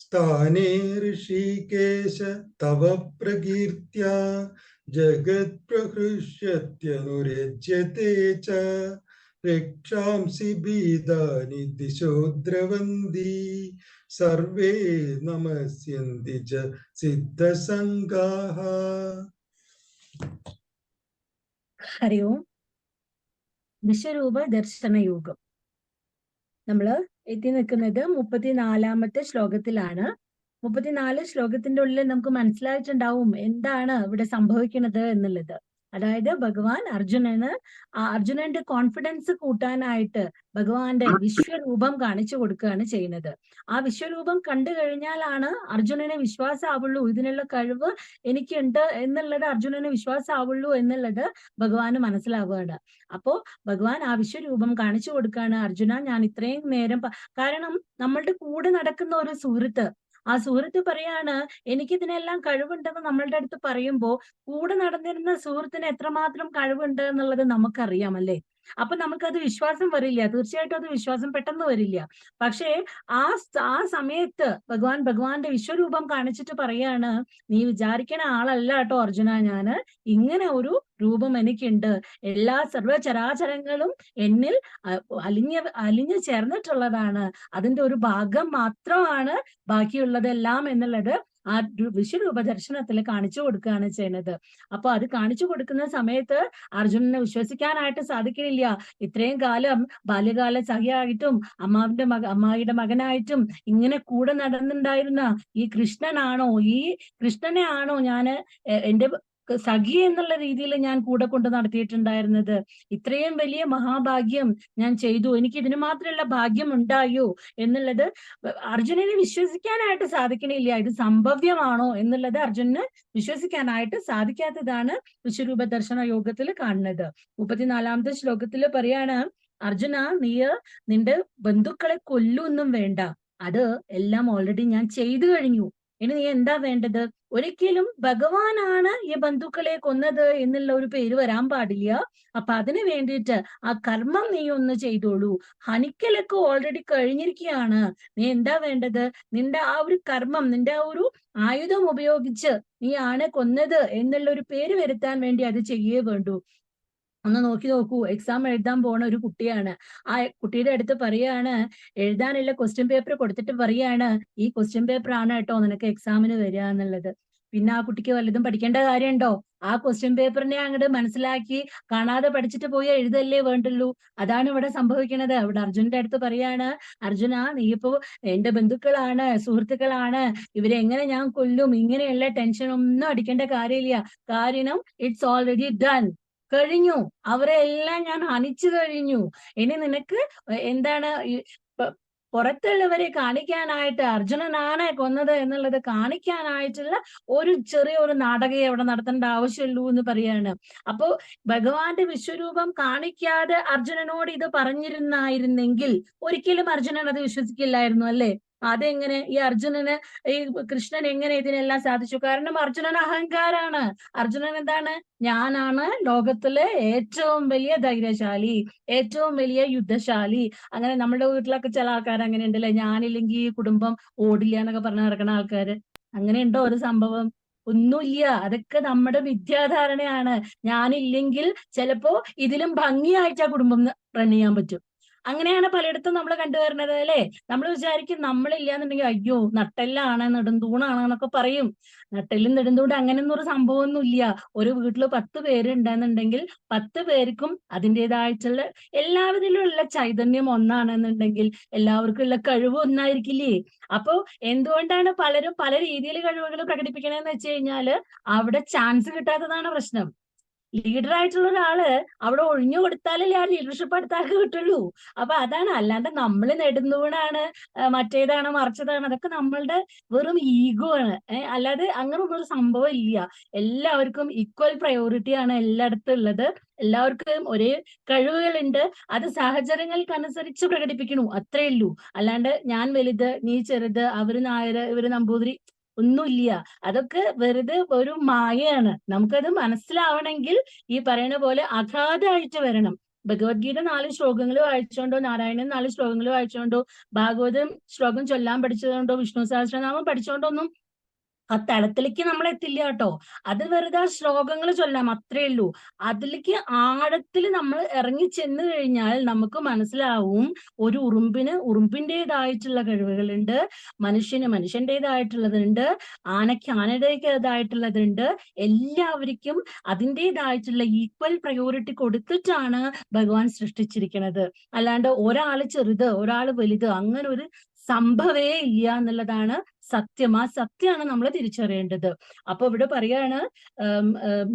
സ്ഥാനേ ഋഷികേശ തവ പ്രകീർത്യാ ജഗത്പ്രഹൃഷ്യത്യനുരജ്യത്തെ ച. രക്ഷാംസി ഭീതാനി ദിശോ ദ്രവന്തി സർവേ നമസ്യന്തി ച സിദ്ധസംഘാഃ. ഹരി ഓം. വിശ്വരൂപ ദർശനയോഗം നമ്മള് എത്തി നിൽക്കുന്നത് 34-ാമത്തെ ശ്ലോകത്തിലാണ്. 34 ശ്ലോകത്തിന്റെ ഉള്ളിൽ നമുക്ക് മനസ്സിലായിട്ടുണ്ടാവും എന്താണ് ഇവിടെ സംഭവിക്കുന്നത് എന്നുള്ളത്. അതായത് ഭഗവാൻ അർജുനന്റെ കോൺഫിഡൻസ് കൂട്ടാനായിട്ട് ഭഗവാന്റെ വിശ്വരൂപം കാണിച്ചു കൊടുക്കുകയാണ് ചെയ്യുന്നത്. ആ വിശ്വരൂപം കണ്ടു കഴിഞ്ഞാലാണ് അർജുനന് വിശ്വാസമാവുള്ളൂ, ഇതിനുള്ള കഴിവ് എനിക്കുണ്ട് എന്നുള്ളത് അർജുനന് വിശ്വാസമാവുള്ളൂ എന്നുള്ളത് ഭഗവാന് മനസ്സിലാവുകയാണ്. അപ്പോ ഭഗവാൻ ആ വിശ്വരൂപം കാണിച്ചു കൊടുക്കുകയാണ്. അർജുന, ഞാൻ ഇത്രയും നേരം കാരണം നമ്മളുടെ കൂടെ നടക്കുന്ന ഒരു സുഹൃത്ത്, ആ സുഹൃത്ത് പറയാണ് എനിക്കിതിനെല്ലാം കഴിവുണ്ടെന്ന് നമ്മളുടെ അടുത്ത് പറയുമ്പോ കൂടെ നടന്നിരുന്ന സുഹൃത്തിന് എത്രമാത്രം കഴിവുണ്ട് എന്നുള്ളത് നമുക്കറിയാം അല്ലേ. അപ്പൊ നമുക്കത് വിശ്വാസം വരില്ല, തീർച്ചയായിട്ടും അത് വിശ്വാസം പെട്ടെന്ന് വരില്ല. പക്ഷേ ആ സമയത്ത് ഭഗവാന്റെ വിശ്വരൂപം കാണിച്ചിട്ട് പറയാണ്, നീ വിചാരിക്കണ ആളല്ല കേട്ടോ അർജുന, ഞാന് ഇങ്ങനെ ഒരു രൂപം എനിക്കുണ്ട്, എല്ലാ സർവചരാചരങ്ങളും എന്നിൽ അലിഞ്ഞു ചേർന്നിട്ടുള്ളതാണ്, അതിന്റെ ഒരു ഭാഗം മാത്രമാണ് ബാക്കിയുള്ളതെല്ലാം എന്നുള്ളത് ആ വിശ്വരൂപ ദർശനത്തിൽ കാണിച്ചു കൊടുക്കുകയാണ് ചെയ്യുന്നത്. അപ്പൊ അത് കാണിച്ചു കൊടുക്കുന്ന സമയത്ത് അർജുനനെ വിശ്വസിക്കാനായിട്ട് സാധിക്കണില്ല. ഇത്രയും കാലം ബാല്യകാല സഖിയായിട്ടും അമ്മായിയുടെ മകനായിട്ടും ഇങ്ങനെ കൂടെ നടന്നുണ്ടായിരുന്ന ഈ കൃഷ്ണനെ ആണോ ഞാന് എന്റെ സഖി എന്നുള്ള രീതിയിൽ ഞാൻ കൂടെ കൊണ്ട് നടത്തിയിട്ടുണ്ടായിരുന്നത്? ഇത്രയും വലിയ മഹാഭാഗ്യം ഞാൻ ചെയ്തു, എനിക്ക് ഇതിന് മാത്രമുള്ള ഭാഗ്യം ഉണ്ടായോ എന്നുള്ളത് അർജുനന് വിശ്വസിക്കാനായിട്ട് സാധിക്കണില്ല. ഇത് സംഭവ്യമാണോ എന്നുള്ളത് അർജുനന് വിശ്വസിക്കാനായിട്ട് സാധിക്കാത്തതാണ് വിശ്വരൂപ ദർശന യോഗത്തിൽ കാണുന്നത്. 34ാമത്തെ ശ്ലോകത്തിൽ പറയാണ്, അർജുന, നീ നിന്റെ ബന്ധുക്കളെ കൊല്ലൊന്നും വേണ്ട, അത് എല്ലാം ഓൾറെഡി ഞാൻ ചെയ്തു കഴിഞ്ഞു. ഇനി നീ എന്താ വേണ്ടത്? ഒരിക്കലും ഭഗവാനാണ് ഈ ബന്ധുക്കളെ കൊന്നത് എന്നുള്ള ഒരു പേര് വരാൻ പാടില്ല. അപ്പൊ അതിന് വേണ്ടിയിട്ട് ആ കർമ്മം നീ ഒന്ന് ചെയ്തോളൂ. ഹനിക്കലൊക്കെ ഓൾറെഡി കഴിഞ്ഞിരിക്കുകയാണ്. നീ എന്താ വേണ്ടത്? നിന്റെ ആ ഒരു കർമ്മം, നിന്റെ ആ ഒരു ആയുധം ഉപയോഗിച്ച് നീ ആണ് കൊന്നത് എന്നുള്ള ഒരു പേര് വരുത്താൻ വേണ്ടി അത് ചെയ്യേ വേണ്ടൂ. ഒന്ന് നോക്കൂ, എക്സാം എഴുതാൻ പോണ ഒരു കുട്ടിയാണ്. ആ കുട്ടിയുടെ അടുത്ത് പറയാണ്, എഴുതാനുള്ള ക്വസ്റ്റ്യൻ പേപ്പർ കൊടുത്തിട്ട് പറയാണ്, ഈ ക്വസ്റ്റ്യൻ പേപ്പർ ആണ് കേട്ടോ നിനക്ക് എക്സാമിന് വരിക എന്നുള്ളത്. പിന്നെ ആ കുട്ടിക്ക് വല്ലതും പഠിക്കേണ്ട കാര്യമുണ്ടോ? ആ ക്വസ്റ്റ്യൻ പേപ്പറിനെ അങ്ങോട്ട് മനസ്സിലാക്കി കാണാതെ പഠിച്ചിട്ട് പോയി എഴുതല്ലേ വേണ്ടുള്ളൂ. അതാണ് ഇവിടെ സംഭവിക്കുന്നത്. അവിടെ അർജുനന്റെ അടുത്ത് പറയാണ്, അർജുന, നീ ഇപ്പോ എന്റെ ബന്ധുക്കളാണ്, സുഹൃത്തുക്കളാണ്, ഇവരെ എങ്ങനെ ഞാൻ കൊല്ലും, ഇങ്ങനെയുള്ള ടെൻഷൻ ഒന്നും അടിക്കേണ്ട കാര്യമില്ല. കാരണം ഇറ്റ്സ് ഓൾറെഡി ഡൺ, കഴിഞ്ഞു, അവരെ എല്ലാം ഞാൻ ഹനിച്ചു കഴിഞ്ഞു. ഇനി നിനക്ക് എന്താണ് പുറത്തുള്ളവരെ കാണിക്കാനായിട്ട് അർജുനനാണ് കൊന്നത് എന്നുള്ളത് കാണിക്കാനായിട്ടുള്ള ഒരു ചെറിയൊരു നാടകയെ അവിടെ നടത്തേണ്ട ആവശ്യമുള്ളൂ എന്ന് പറയാണ്. അപ്പോ ഭഗവാന്റെ വിശ്വരൂപം കാണിക്കാതെ അർജുനനോട് ഇത് പറഞ്ഞിരുന്നായിരുന്നെങ്കിൽ ഒരിക്കലും അർജുനൻ അത് വിശ്വസിക്കില്ലായിരുന്നു അല്ലേ. അതെങ്ങനെ ഈ കൃഷ്ണൻ എങ്ങനെ ഇതിനെല്ലാം സാധിച്ചു? കാരണം അർജുനൻ അഹങ്കാരാണ്. അർജുനൻ എന്താണ്? ഞാനാണ് ലോകത്തിലെ ഏറ്റവും വലിയ ധൈര്യശാലി, ഏറ്റവും വലിയ യുദ്ധശാലി. അങ്ങനെ നമ്മുടെ വീട്ടിലൊക്കെ ചില ആൾക്കാർ അങ്ങനെ ഉണ്ടല്ലേ, ഞാനില്ലെങ്കിൽ ഈ കുടുംബം ഓടില്ല എന്നൊക്കെ പറഞ്ഞ് നടക്കുന്ന ആൾക്കാര്. അങ്ങനെയുണ്ടോ ഒരു സംഭവം? ഒന്നുമില്ല. അതൊക്കെ നമ്മുടെ വിദ്യാധാരണയാണ്. ഞാനില്ലെങ്കിൽ ചിലപ്പോ ഇതിലും ഭംഗിയായിട്ട് ആ കുടുംബം റൺ ചെയ്യാൻ പറ്റും. അങ്ങനെയാണ് പലയിടത്തും നമ്മൾ കണ്ടുവരുന്നത് അല്ലെ. നമ്മൾ വിചാരിക്കും നമ്മളില്ലാന്നുണ്ടെങ്കിൽ അയ്യോ നട്ടെല്ലാണ്, നെടുന്തൂണാണ് എന്നൊക്കെ പറയും. നട്ടെല്ലും നെടുന്തൂണ് അങ്ങനെയൊന്നും ഒരു സംഭവമൊന്നും ഇല്ല. ഒരു വീട്ടില് 10 പേരുണ്ടെന്നുണ്ടെങ്കിൽ 10 പേർക്കും അതിൻ്റെതായിട്ടുള്ള എല്ലാവരിലുള്ള ചൈതന്യം ഒന്നാണെന്നുണ്ടെങ്കിൽ എല്ലാവർക്കും ഉള്ള കഴിവ് ഒന്നായിരിക്കില്ലേ. അപ്പൊ എന്തുകൊണ്ടാണ് പലരും പല രീതിയിൽ കഴിവുകൾ പ്രകടിപ്പിക്കണമെന്ന് വെച്ച് കഴിഞ്ഞാല് അവിടെ ചാൻസ് കിട്ടാത്തതാണ് പ്രശ്നം. ലീഡർ ആയിട്ടുള്ള ഒരാള് അവിടെ ഒഴിഞ്ഞു കൊടുത്താലല്ലേ ആ ലീഡർഷിപ്പ് അടുത്ത ആൾക്ക് കിട്ടുള്ളൂ. അപ്പൊ അതാണ്. അല്ലാണ്ട് നമ്മൾ നെടുന്തൂണാണ്, മറ്റേതാണ്, മറിച്ചതാണ്, അതൊക്കെ നമ്മളുടെ വെറും ഈഗോ ആണ്. അല്ലാതെ അങ്ങനെ ഒന്നും ഒരു സംഭവം ഇല്ല. എല്ലാവർക്കും ഈക്വൽ പ്രയോറിറ്റി ആണ് എല്ലായിടത്തും ഉള്ളത്. എല്ലാവർക്കും ഒരേ കഴിവുകളുണ്ട്. അത് സാഹചര്യങ്ങൾക്കനുസരിച്ച് പ്രകടിപ്പിക്കണു, അത്രേ ഉള്ളൂ. അല്ലാണ്ട് ഞാൻ വലുത്, നീ ചെറുത്, അവര് നായര്, ഇവര് നമ്പൂതിരി ഒന്നുമില്ല. അതൊക്കെ വെറുതെ ഒരു മായയാണ്. നമുക്കത് മനസ്സിലാവണമെങ്കിൽ ഈ പറയുന്ന പോലെ അഗാധമായിട്ട് വരണം. ഭഗവത്ഗീത 4 ശ്ലോകങ്ങൾ വായിച്ചോണ്ടോ, നാരായണൻ 4 ശ്ലോകങ്ങൾ വായിച്ചോണ്ടോ, ഭാഗവതം ശ്ലോകം ചൊല്ലാൻ പഠിച്ചതുകൊണ്ടോ, വിഷ്ണു സഹസ്രനാമം പഠിച്ചോണ്ടൊന്നും ആ തലത്തിലേക്ക് നമ്മൾ എത്തില്ല കേട്ടോ. അത് വെറുതെ ആ ശ്ലോകങ്ങൾ ചൊല്ലാം, അത്രേ ഉള്ളൂ. അതിലേക്ക് ആഴത്തിൽ നമ്മൾ ഇറങ്ങി ചെന്ന് കഴിഞ്ഞാൽ നമുക്ക് മനസ്സിലാവും ഒരു ഉറുമ്പിന് ഉറുമ്പിൻ്റെതായിട്ടുള്ള കഴിവുകളുണ്ട്, മനുഷ്യന് മനുഷ്യൻ്റെതായിട്ടുള്ളതുണ്ട്, ആനയ്ക്ക് ആനയുടേതായിട്ടുള്ളതുണ്ട്. എല്ലാവർക്കും അതിൻ്റെതായിട്ടുള്ള ഈക്വൽ പ്രയോറിറ്റി കൊടുത്തിട്ടാണ് ഭഗവാൻ സൃഷ്ടിച്ചിരിക്കുന്നത്. അല്ലാണ്ട് ഒരാള് ചെറുത് ഒരാള് വലുത് അങ്ങനെ ഒരു സംഭവേ ഇല്ല എന്നുള്ളതാണ് സത്യം. ആ സത്യമാണ് നമ്മൾ തിരിച്ചറിയേണ്ടത്. അപ്പൊ ഇവിടെ പറയാണ്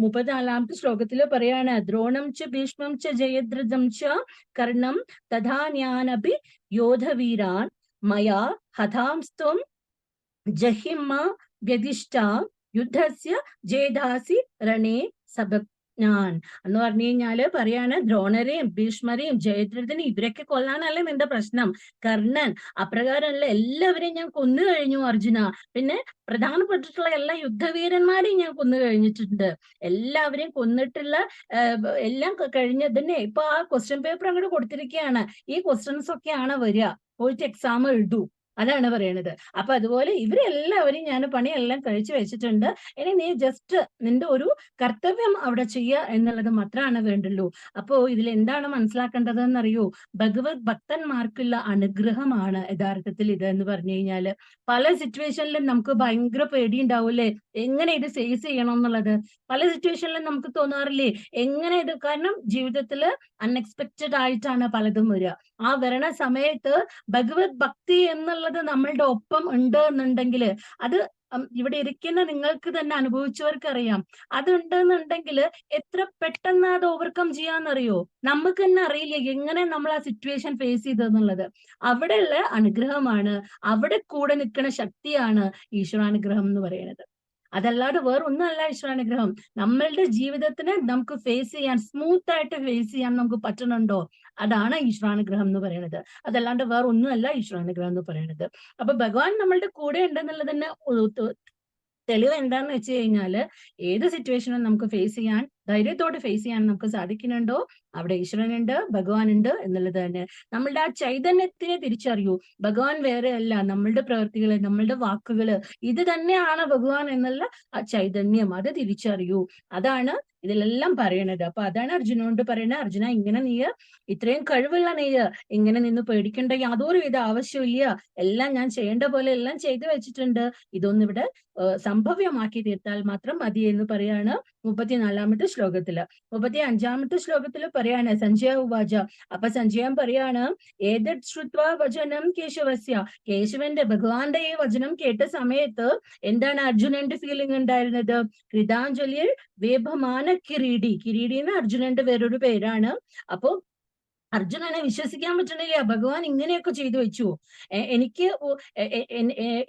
34ാമത്തെ ശ്ലോകത്തില് പറയാണ് ദ്രോണം ച ഭീഷ്മം ച ജയദ്രഥം ച കർണം തഥാ ജ്ഞാനപി യോധവീരാൻ മയാ ഹതാംസ്ത്വം ജഹിമ വ്യതിഷ്ഠ യുദ്ധസ്യ ജയദാസി രണേ സബജ്ഞാൻ എന്ന് പറഞ്ഞു കഴിഞ്ഞാല് പറയാണ് ദ്രോണരെയും ഭീഷ്മരെയും ജയദ്രഥനെയും ഇവരൊക്കെ കൊല്ലാനല്ലേ നിന്റെ പ്രശ്നം. കർണൻ അപ്രകാരമുള്ള എല്ലാവരെയും ഞാൻ കൊന്നു കഴിഞ്ഞു അർജുന. പിന്നെ പ്രധാനപ്പെട്ടിട്ടുള്ള എല്ലാ യുദ്ധവീരന്മാരെയും ഞാൻ കൊന്നു കഴിഞ്ഞിട്ടുണ്ട്. എല്ലാവരെയും കൊന്നിട്ടുള്ള എല്ലാം കഴിഞ്ഞതിനെ ഇപ്പൊ ആ ക്വസ്റ്റ്യൻ പേപ്പർ അങ്ങോട്ട് കൊടുത്തിരിക്കുകയാണ്. ഈ ക്വസ്റ്റ്യൻസ് ഒക്കെയാണ് വരിക, പോയിട്ട് എക്സാം എഴുതൂ, അതാണ് പറയണത്. അപ്പൊ അതുപോലെ ഇവരെല്ലാവരെയും ഞാൻ പണിയെല്ലാം കഴിച്ചു വെച്ചിട്ടുണ്ട്. ഇനി നീ ജസ്റ്റ് നിന്റെ ഒരു കർത്തവ്യം അവിടെ ചെയ്യുക എന്നുള്ളത് മാത്രമാണ് വേണ്ടുള്ളൂ. അപ്പോ ഇതിൽ എന്താണ് മനസ്സിലാക്കേണ്ടത് എന്നറിയോ? ഭഗവത് ഭക്തന്മാർക്കുള്ള അനുഗ്രഹമാണ് യഥാർത്ഥത്തിൽ ഇത് എന്ന് പറഞ്ഞു കഴിഞ്ഞാല്. പല സിറ്റുവേഷനിലും നമുക്ക് ഭയങ്കര പേടിയുണ്ടാവൂലേ, എങ്ങനെ ഇത് ഫേസ് ചെയ്യണം എന്നുള്ളത്. പല സിറ്റുവേഷനിലും നമുക്ക് തോന്നാറില്ലേ എങ്ങനെ ഇത്, കാരണം ജീവിതത്തില് അൺഎക്സ്പെക്റ്റഡ് ആയിട്ടാണ് പലതും വരിക. ആ വരണ സമയത്ത് ഭഗവത് ഭക്തി എന്നുള്ളത് നമ്മളുടെ ഒപ്പം ഉണ്ട് എന്നുണ്ടെങ്കിൽ അത് ഇവിടെ ഇരിക്കുന്ന നിങ്ങൾക്ക് തന്നെ അനുഭവിച്ചവർക്ക് അറിയാം. അതുണ്ട് എന്നുണ്ടെങ്കിൽ എത്ര പെട്ടെന്ന് അത് ഓവർകം ചെയ്യാന്നറിയോ? നമുക്ക് തന്നെ അറിയില്ല എങ്ങനെ നമ്മൾ ആ സിറ്റുവേഷൻ ഫേസ് ചെയ്തെന്നുള്ളത്. അവിടെയുള്ള അനുഗ്രഹമാണ്, അവിടെ കൂടെ നിൽക്കുന്ന ശക്തിയാണ് ഈശ്വരാനുഗ്രഹം എന്ന് പറയുന്നത്. അതല്ലാതെ വേറൊന്നുമല്ല ഈശ്വരാനുഗ്രഹം. നമ്മളുടെ ജീവിതത്തിനെ നമുക്ക് ഫേസ് ചെയ്യാൻ, സ്മൂത്ത് ആയിട്ട് ഫേസ് ചെയ്യാൻ നമുക്ക് പറ്റുന്നുണ്ടോ? അതാണ് ഈശ്വരാനുഗ്രഹം എന്ന് പറയുന്നത്. അതല്ലാണ്ട് വേറെ ഒന്നുമല്ല ഈശ്വരാനുഗ്രഹം എന്ന് പറയുന്നത്. അപ്പൊ ഭഗവാൻ നമ്മളുടെ കൂടെ ഉണ്ടെന്നുള്ളതിന് തെളിവ് എന്താന്ന് വെച്ച് കഴിഞ്ഞാല് ഏത് സിറ്റുവേഷനും നമുക്ക് ഫേസ് ചെയ്യാൻ, ധൈര്യത്തോടെ ഫേസ് ചെയ്യാൻ നമുക്ക് സാധിക്കുന്നുണ്ടോ അവിടെ ഈശ്വരനുണ്ട്, ഭഗവാൻ ഉണ്ട് എന്നുള്ളത് തന്നെ. നമ്മളുടെ ആ ചൈതന്യത്തിനെ തിരിച്ചറിയൂ. ഭഗവാൻ വേറെ അല്ല, നമ്മളുടെ പ്രവൃത്തികള്, നമ്മളുടെ വാക്കുകള് ഇത് തന്നെയാണ് ഭഗവാൻ എന്നുള്ള ആ ചൈതന്യം, അത് തിരിച്ചറിയൂ. അതാണ് ഇതിലെല്ലാം പറയണത്. അപ്പൊ അതാണ് അർജുനോട് പറയണത്, അർജുന ഇങ്ങനെ നീ ഇത്രയും കഴിവുള്ള നീ ഇങ്ങനെ നിന്ന് പേടിക്കേണ്ട യാതൊരു വിധ ആവശ്യമില്ല. എല്ലാം ഞാൻ ചെയ്യേണ്ട പോലെ എല്ലാം ചെയ്തു വെച്ചിട്ടുണ്ട്. ഇതൊന്നും ഇവിടെ സംഭവ്യമാക്കി തീർത്താൽ മാത്രം മതി എന്ന് പറയാണ് 34ാമത്തെ ശ്ലോകത്തില്. 35ാമത്തെ ശ്ലോകത്തില് പറയാണ് സഞ്ജയ ഉവാച. അപ്പൊ സഞ്ജയൻ പറയാണ് ഏതത് ശ്രുത്വാ വചനം കേശവസ്യ. കേശവന്റെ ഭഗവാന്റെ ഈ വചനം കേട്ട സമയത്ത് എന്താണ് അർജുനന്റെ ഫീലിംഗ് ഉണ്ടായിരുന്നത്? കൃതാഞ്ജലിയിൽ വേഭമാന കിരീടി. കിരീടി എന്ന് അർജുനന്റെ വേറൊരു പേരാണ്. അപ്പൊ അർജുനനെ വിശ്വസിക്കാൻ പറ്റണില്ല, ഭഗവാൻ ഇങ്ങനെയൊക്കെ ചെയ്തു വെച്ചു. എനിക്ക്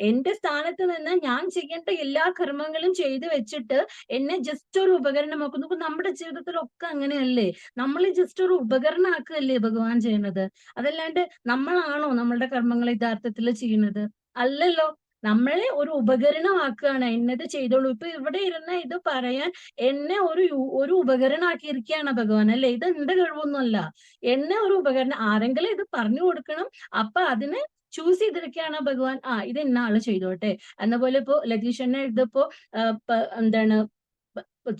എന്റെ സ്ഥാനത്ത് നിന്ന് ഞാൻ ചെയ്യേണ്ട എല്ലാ കർമ്മങ്ങളും ചെയ്തു വെച്ചിട്ട് എന്നെ ജസ്റ്റ് ഒരു ഉപകരണമാക്കും. നമുക്ക് നമ്മുടെ ജീവിതത്തിലൊക്കെ അങ്ങനെയല്ലേ, നമ്മൾ ജസ്റ്റ് ഒരു ഉപകരണമാക്കുകയല്ലേ ഭഗവാൻ ചെയ്യുന്നത്. അതല്ലാണ്ട് നമ്മളാണോ നമ്മളുടെ കർമ്മങ്ങൾ യഥാർത്ഥത്തിൽ ചെയ്യുന്നത്? അല്ലല്ലോ, നമ്മളെ ഒരു ഉപകരണമാക്കുകയാണ്. എന്നത് ചെയ്തോളൂ. ഇപ്പൊ ഇവിടെ ഇരുന്ന ഇത് പറയാൻ എന്നെ ഒരു ഉപകരണമാക്കിയിരിക്കുകയാണ് ഭഗവാൻ, അല്ലെ? ഇത് എന്റെ കഴിവൊന്നുമല്ല, എന്നെ ഒരു ഉപകരണം. ആരെങ്കിലും ഇത് പറഞ്ഞു കൊടുക്കണം, അപ്പൊ അതിന് ചൂസ് ചെയ്തിരിക്കുകയാണ് ഭഗവാൻ. ഇത് ഇന്ന ആള് ചെയ്തോട്ടെ എന്ന പോലെ. ഇപ്പോ ലതീഷനെ ഇതിപ്പോ എന്താണ്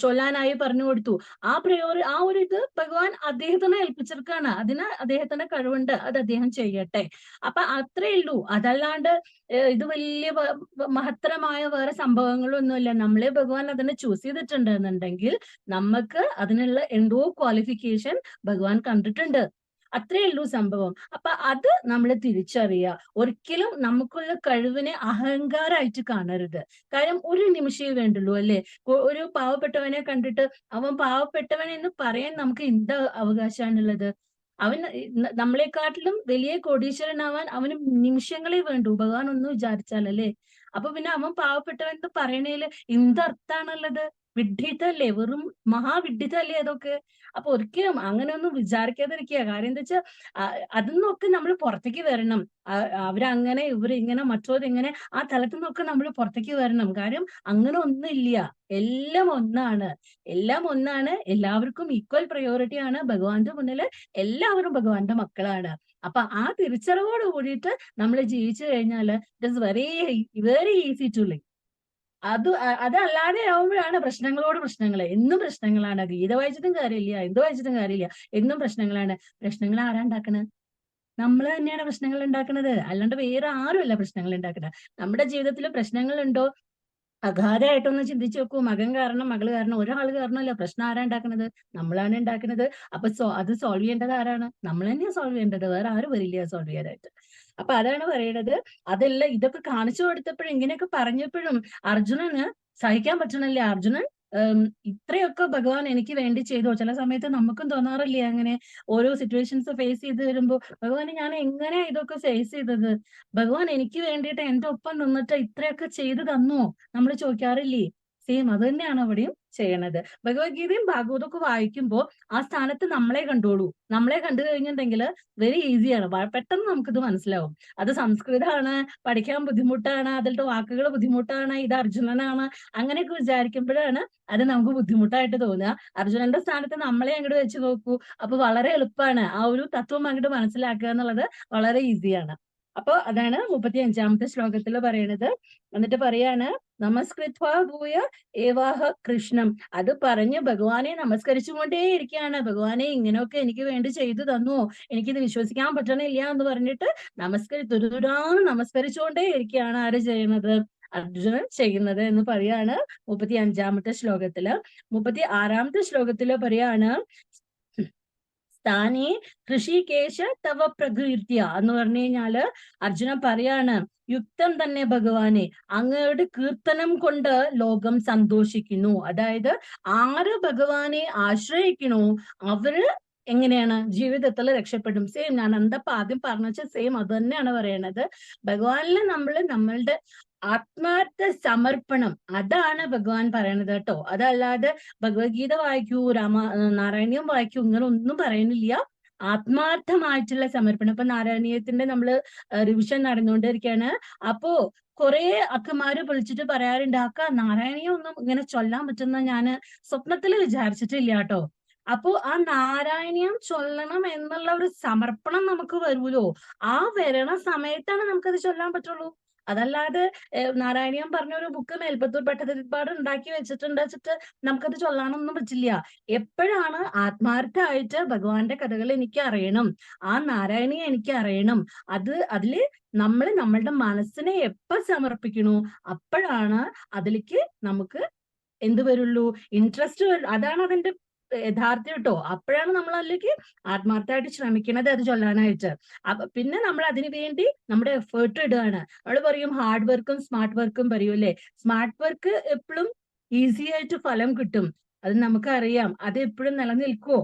ചൊല്ലാനായി പറഞ്ഞു കൊടുത്തു. ആ ഒരു ഇത് ഭഗവാൻ അദ്ദേഹത്തിനെ ഏൽപ്പിച്ചിരിക്കുകയാണ്. അതിന് അദ്ദേഹത്തിന്റെ കഴിവുണ്ട്, അത് അദ്ദേഹം ചെയ്യട്ടെ. അപ്പൊ അത്രേ ഉള്ളൂ. അതല്ലാണ്ട് ഇത് വലിയ മഹത്തരമായ വേറെ സംഭവങ്ങളൊന്നുമില്ല. നമ്മളെ ഭഗവാൻ അതിനെ ചൂസ് ചെയ്തിട്ടുണ്ടെന്നുണ്ടെങ്കിൽ നമുക്ക് അതിനുള്ള എന്തോ ക്വാളിഫിക്കേഷൻ ഭഗവാൻ കണ്ടിട്ടുണ്ട്. അത്രേ ഉള്ളൂ സംഭവം. അപ്പൊ അത് നമ്മൾ തിരിച്ചറിയുക. ഒരിക്കലും നമുക്കുള്ള കഴിവിനെ അഹങ്കാരമായിട്ട് കാണരുത്. കാര്യം ഒരു നിമിഷമേ വേണ്ടുള്ളൂ, അല്ലെ? ഒരു പാവപ്പെട്ടവനെ കണ്ടിട്ട് അവൻ പാവപ്പെട്ടവൻ എന്ന് പറയാൻ നമുക്ക് എന്താ അവകാശമാണുള്ളത്? അവൻ നമ്മളെക്കാട്ടിലും വലിയ കോടീശ്വരനാവാൻ അവന് നിമിഷങ്ങളെ വേണ്ടു, ഭഗവാൻ ഒന്ന് വിചാരിച്ചാൽ, അല്ലേ? അപ്പൊ പിന്നെ അവൻ പാവപ്പെട്ടവൻ എന്ന് പറയണേല് എന്തർത്ഥാണുള്ളത്? വിഡ്ഢിത്തല്ലേ, വെറും മഹാവിഡ്ഢിത്തല്ലേ അതൊക്കെ. അപ്പൊ ഒരിക്കലും അങ്ങനെ ഒന്നും വിചാരിക്കാതിരിക്കുക. കാര്യം എന്താ വെച്ചാൽ അതിന്നൊക്കെ നമ്മൾ പുറത്തേക്ക് വരണം. അവരങ്ങനെ ഇവരിങ്ങനെ മറ്റോരിങ്ങനെ ആ തലത്തിൽ നിന്നൊക്കെ നമ്മൾ പുറത്തേക്ക് വരണം. കാര്യം അങ്ങനെ ഒന്നുമില്ല, എല്ലാം ഒന്നാണ്, എല്ലാം ഒന്നാണ്. എല്ലാവർക്കും ഈക്വൽ പ്രയോറിറ്റി ആണ്. ഭഗവാന്റെ മുന്നില് എല്ലാവരും ഭഗവാന്റെ മക്കളാണ്. അപ്പൊ ആ തിരിച്ചറിവോട് കൂടിയിട്ട് നമ്മൾ ജീവിച്ചു കഴിഞ്ഞാൽ it is very very easy to live. അതല്ലാതെ ആവുമ്പോഴാണ് പ്രശ്നങ്ങളോട് പ്രശ്നങ്ങൾ. എന്നും പ്രശ്നങ്ങളാണ്. ഗീത വായിച്ചിട്ടും കാര്യമില്ല, എന്ത് വായിച്ചിട്ടും കാര്യമില്ല, എന്നും പ്രശ്നങ്ങളാണ്. പ്രശ്നങ്ങൾ ആരാ ഉണ്ടാക്കണത്? നമ്മൾ തന്നെയാണ് പ്രശ്നങ്ങൾ ഉണ്ടാക്കുന്നത്, അല്ലാണ്ട് വേറെ ആരുമല്ല പ്രശ്നങ്ങൾ ഉണ്ടാക്കുന്നത്. നമ്മുടെ ജീവിതത്തിൽ പ്രശ്നങ്ങളുണ്ടോ? അഗാധമായിട്ടൊന്ന് ചിന്തിച്ചു നോക്കൂ. മകൻ കാരണം, മകള് കാരണം, ഒരാൾ കാരണമല്ല. പ്രശ്നം ആരാ ഉണ്ടാക്കുന്നത്? നമ്മളാണ് ഉണ്ടാക്കുന്നത്. അപ്പൊ അത് സോൾവ് ചെയ്യേണ്ടത് ആരാണ്? നമ്മൾ തന്നെയാണ് സോൾവ് ചെയ്യേണ്ടത്. വേറെ ആരും വരില്ല സോൾവ് ചെയ്യാനായിട്ട്. അപ്പൊ അതാണ് പറയണത്. അതെല്ലാം ഇതൊക്കെ കാണിച്ചു കൊടുത്തപ്പോഴും ഇങ്ങനെയൊക്കെ പറഞ്ഞപ്പോഴും അർജുനന് സഹിക്കാൻ പറ്റണില്ല. അർജുനൻ ഇത്രയൊക്കെ ഭഗവാൻ എനിക്ക് വേണ്ടി ചെയ്തു. ചില സമയത്ത് നമുക്കും തോന്നാറില്ലേ അങ്ങനെ ഓരോ സിറ്റുവേഷൻസ് ഫേസ് ചെയ്ത് വരുമ്പോ, ഭഗവാൻ ഞാൻ എങ്ങനെയാ ഇതൊക്കെ ഫേസ് ചെയ്തത്, ഭഗവാൻ എനിക്ക് വേണ്ടിയിട്ട് എന്റെ ഒപ്പം നിന്നിട്ട് ഇത്രയൊക്കെ ചെയ്തു തന്നോ, നമ്മൾ ചോദിക്കാറില്ലേ? സെയിം അത് തന്നെയാണ് അവിടെയും ചെയ്യണത്. ഭഗവത്ഗീതയും ഭാഗവതമൊക്കെ വായിക്കുമ്പോൾ ആ സ്ഥാനത്ത് നമ്മളെ കണ്ടോളൂ. നമ്മളെ കണ്ടു കഴിഞ്ഞിട്ടുണ്ടെങ്കിൽ വെരി ഈസിയാണ്, പെട്ടെന്ന് നമുക്കിത് മനസ്സിലാവും. അത് സംസ്കൃതമാണ്, പഠിക്കാൻ ബുദ്ധിമുട്ടാണ്, അതിലത്തെ വാക്കുകൾ ബുദ്ധിമുട്ടാണ്, ഇത് അർജുനനാണ്, അങ്ങനെയൊക്കെ വിചാരിക്കുമ്പോഴാണ് അത് നമുക്ക് ബുദ്ധിമുട്ടായിട്ട് തോന്നുക. അർജുനന്റെ സ്ഥാനത്ത് നമ്മളെ അങ്ങോട്ട് വെച്ച് നോക്കൂ, അപ്പൊ വളരെ എളുപ്പമാണ്. ആ ഒരു തത്വം അങ്ങോട്ട് മനസ്സിലാക്കുക എന്നുള്ളത് വളരെ ഈസിയാണ്. അപ്പൊ അതാണ് 35ാമത്തെ ശ്ലോകത്തിൽ പറയണത്. എന്നിട്ട് പറയാണ് നമസ്കൃത്വാ ഭൂയ ഏവാഹ കൃഷ്ണം. അത് പറഞ്ഞ് ഭഗവാനെ നമസ്കരിച്ചുകൊണ്ടേ ഇരിക്കുകയാണ്. ഭഗവാനെ ഇങ്ങനെയൊക്കെ എനിക്ക് വേണ്ടി ചെയ്തു തന്നു, എനിക്കിത് വിശ്വസിക്കാൻ പറ്റണില്ല എന്ന് പറഞ്ഞിട്ട് തുരുതുരാന്ന് നമസ്കരിച്ചുകൊണ്ടേ ഇരിക്കുകയാണ്. ആര് ചെയ്യുന്നത്? അർജുനൻ ചെയ്യുന്നത് എന്ന് പറയാണ് 35ാമത്തെ ശ്ലോകത്തില്. 36ാമത്തെ ശ്ലോകത്തില് പറയാണ് സ്ഥാനേ ഋഷികേശ തവ പ്രകീർത്തിയ എന്ന് പറഞ്ഞു കഴിഞ്ഞാല് അർജുനൻ പറയാണ് യുക്തം തന്നെ ഭഗവാനെ, അങ്ങയുടെ കീർത്തനം കൊണ്ട് ലോകം സന്തോഷിക്കുന്നു. അതായത് ആര് ഭഗവാനെ ആശ്രയിക്കണോ അവര് എങ്ങനെയാണ് ജീവിതത്തിൽ രക്ഷപ്പെടും. സെയിം ഞാൻ എന്തപ്പോ ആദ്യം പറഞ്ഞ സെയിം അത് തന്നെയാണ് പറയണത്. ഭഗവാനില് നമ്മളുടെ ആത്മാർത്ഥ സമർപ്പണം, അതാണ് ഭഗവാൻ പറയണത് കേട്ടോ. അതല്ലാതെ ഭഗവത്ഗീത വായിക്കൂ, നാരായണീയം വായിക്കൂ, ഇങ്ങനെ ഒന്നും പറയുന്നില്ല. ആത്മാർത്ഥമായിട്ടുള്ള സമർപ്പണം. ഇപ്പൊ നാരായണീയത്തിന്റെ നമ്മള് റിവിഷൻ നടന്നുകൊണ്ടിരിക്കുകയാണ്. അപ്പോ കുറെ അക്കമാര് വിളിച്ചിട്ട് പറയാറുണ്ട്, അക്ക നാരായണീയം ഒന്നും ഇങ്ങനെ ചൊല്ലാൻ പറ്റുന്ന ഞാന് സ്വപ്നത്തിൽ വിചാരിച്ചിട്ടില്ല കേട്ടോ. അപ്പോ ആ നാരായണീയം ചൊല്ലണം എന്നുള്ള ഒരു സമർപ്പണം നമുക്ക് വരുമല്ലോ, ആ വരണ സമയത്താണ് നമുക്കത് ചൊല്ലാൻ പറ്റുള്ളൂ. അതല്ലാതെ നാരായണീയം പറഞ്ഞ ഒരു ബുക്ക് മേൽപ്പത്തൂർ ഭട്ടതിരിപ്പാട് ഉണ്ടാക്കി വെച്ചിട്ടുണ്ട് വെച്ചിട്ട് നമുക്കത് ചൊല്ലാനൊന്നും പറ്റില്ല. എപ്പോഴാണ് ആത്മാർത്ഥമായിട്ട് ഭഗവാന്റെ കഥകൾ എനിക്ക് അറിയണം, ആ നാരായണീയം എനിക്ക് അറിയണം, അതില് നമ്മളുടെ മനസ്സിനെ എപ്പോ സമർപ്പിക്കണു അപ്പോഴാണ് അതിലേക്ക് നമുക്ക് എന്ത് വരുള്ളൂ, ഇൻട്രസ്റ്റ് വരും. അതാണ് അതിന്റെ യഥാർത്ഥം കേട്ടോ. അപ്പോഴാണ് നമ്മൾ അതിലേക്ക് ആത്മാർത്ഥമായിട്ട് ശ്രമിക്കുന്നത് അത് ചൊല്ലാനായിട്ട്. പിന്നെ നമ്മൾ അതിനു വേണ്ടി നമ്മുടെ എഫേർട്ട് ഇടുകയാണ്. നമ്മൾ പറയും ഹാർഡ് വർക്കും സ്മാർട്ട് വർക്കും പറയൂല്ലേ. സ്മാർട്ട് വർക്ക് എപ്പോഴും ഈസി ആയിട്ട് ഫലം കിട്ടും, അത് നമുക്കറിയാം. അത് എപ്പോഴും നിലനിൽക്കുമോ?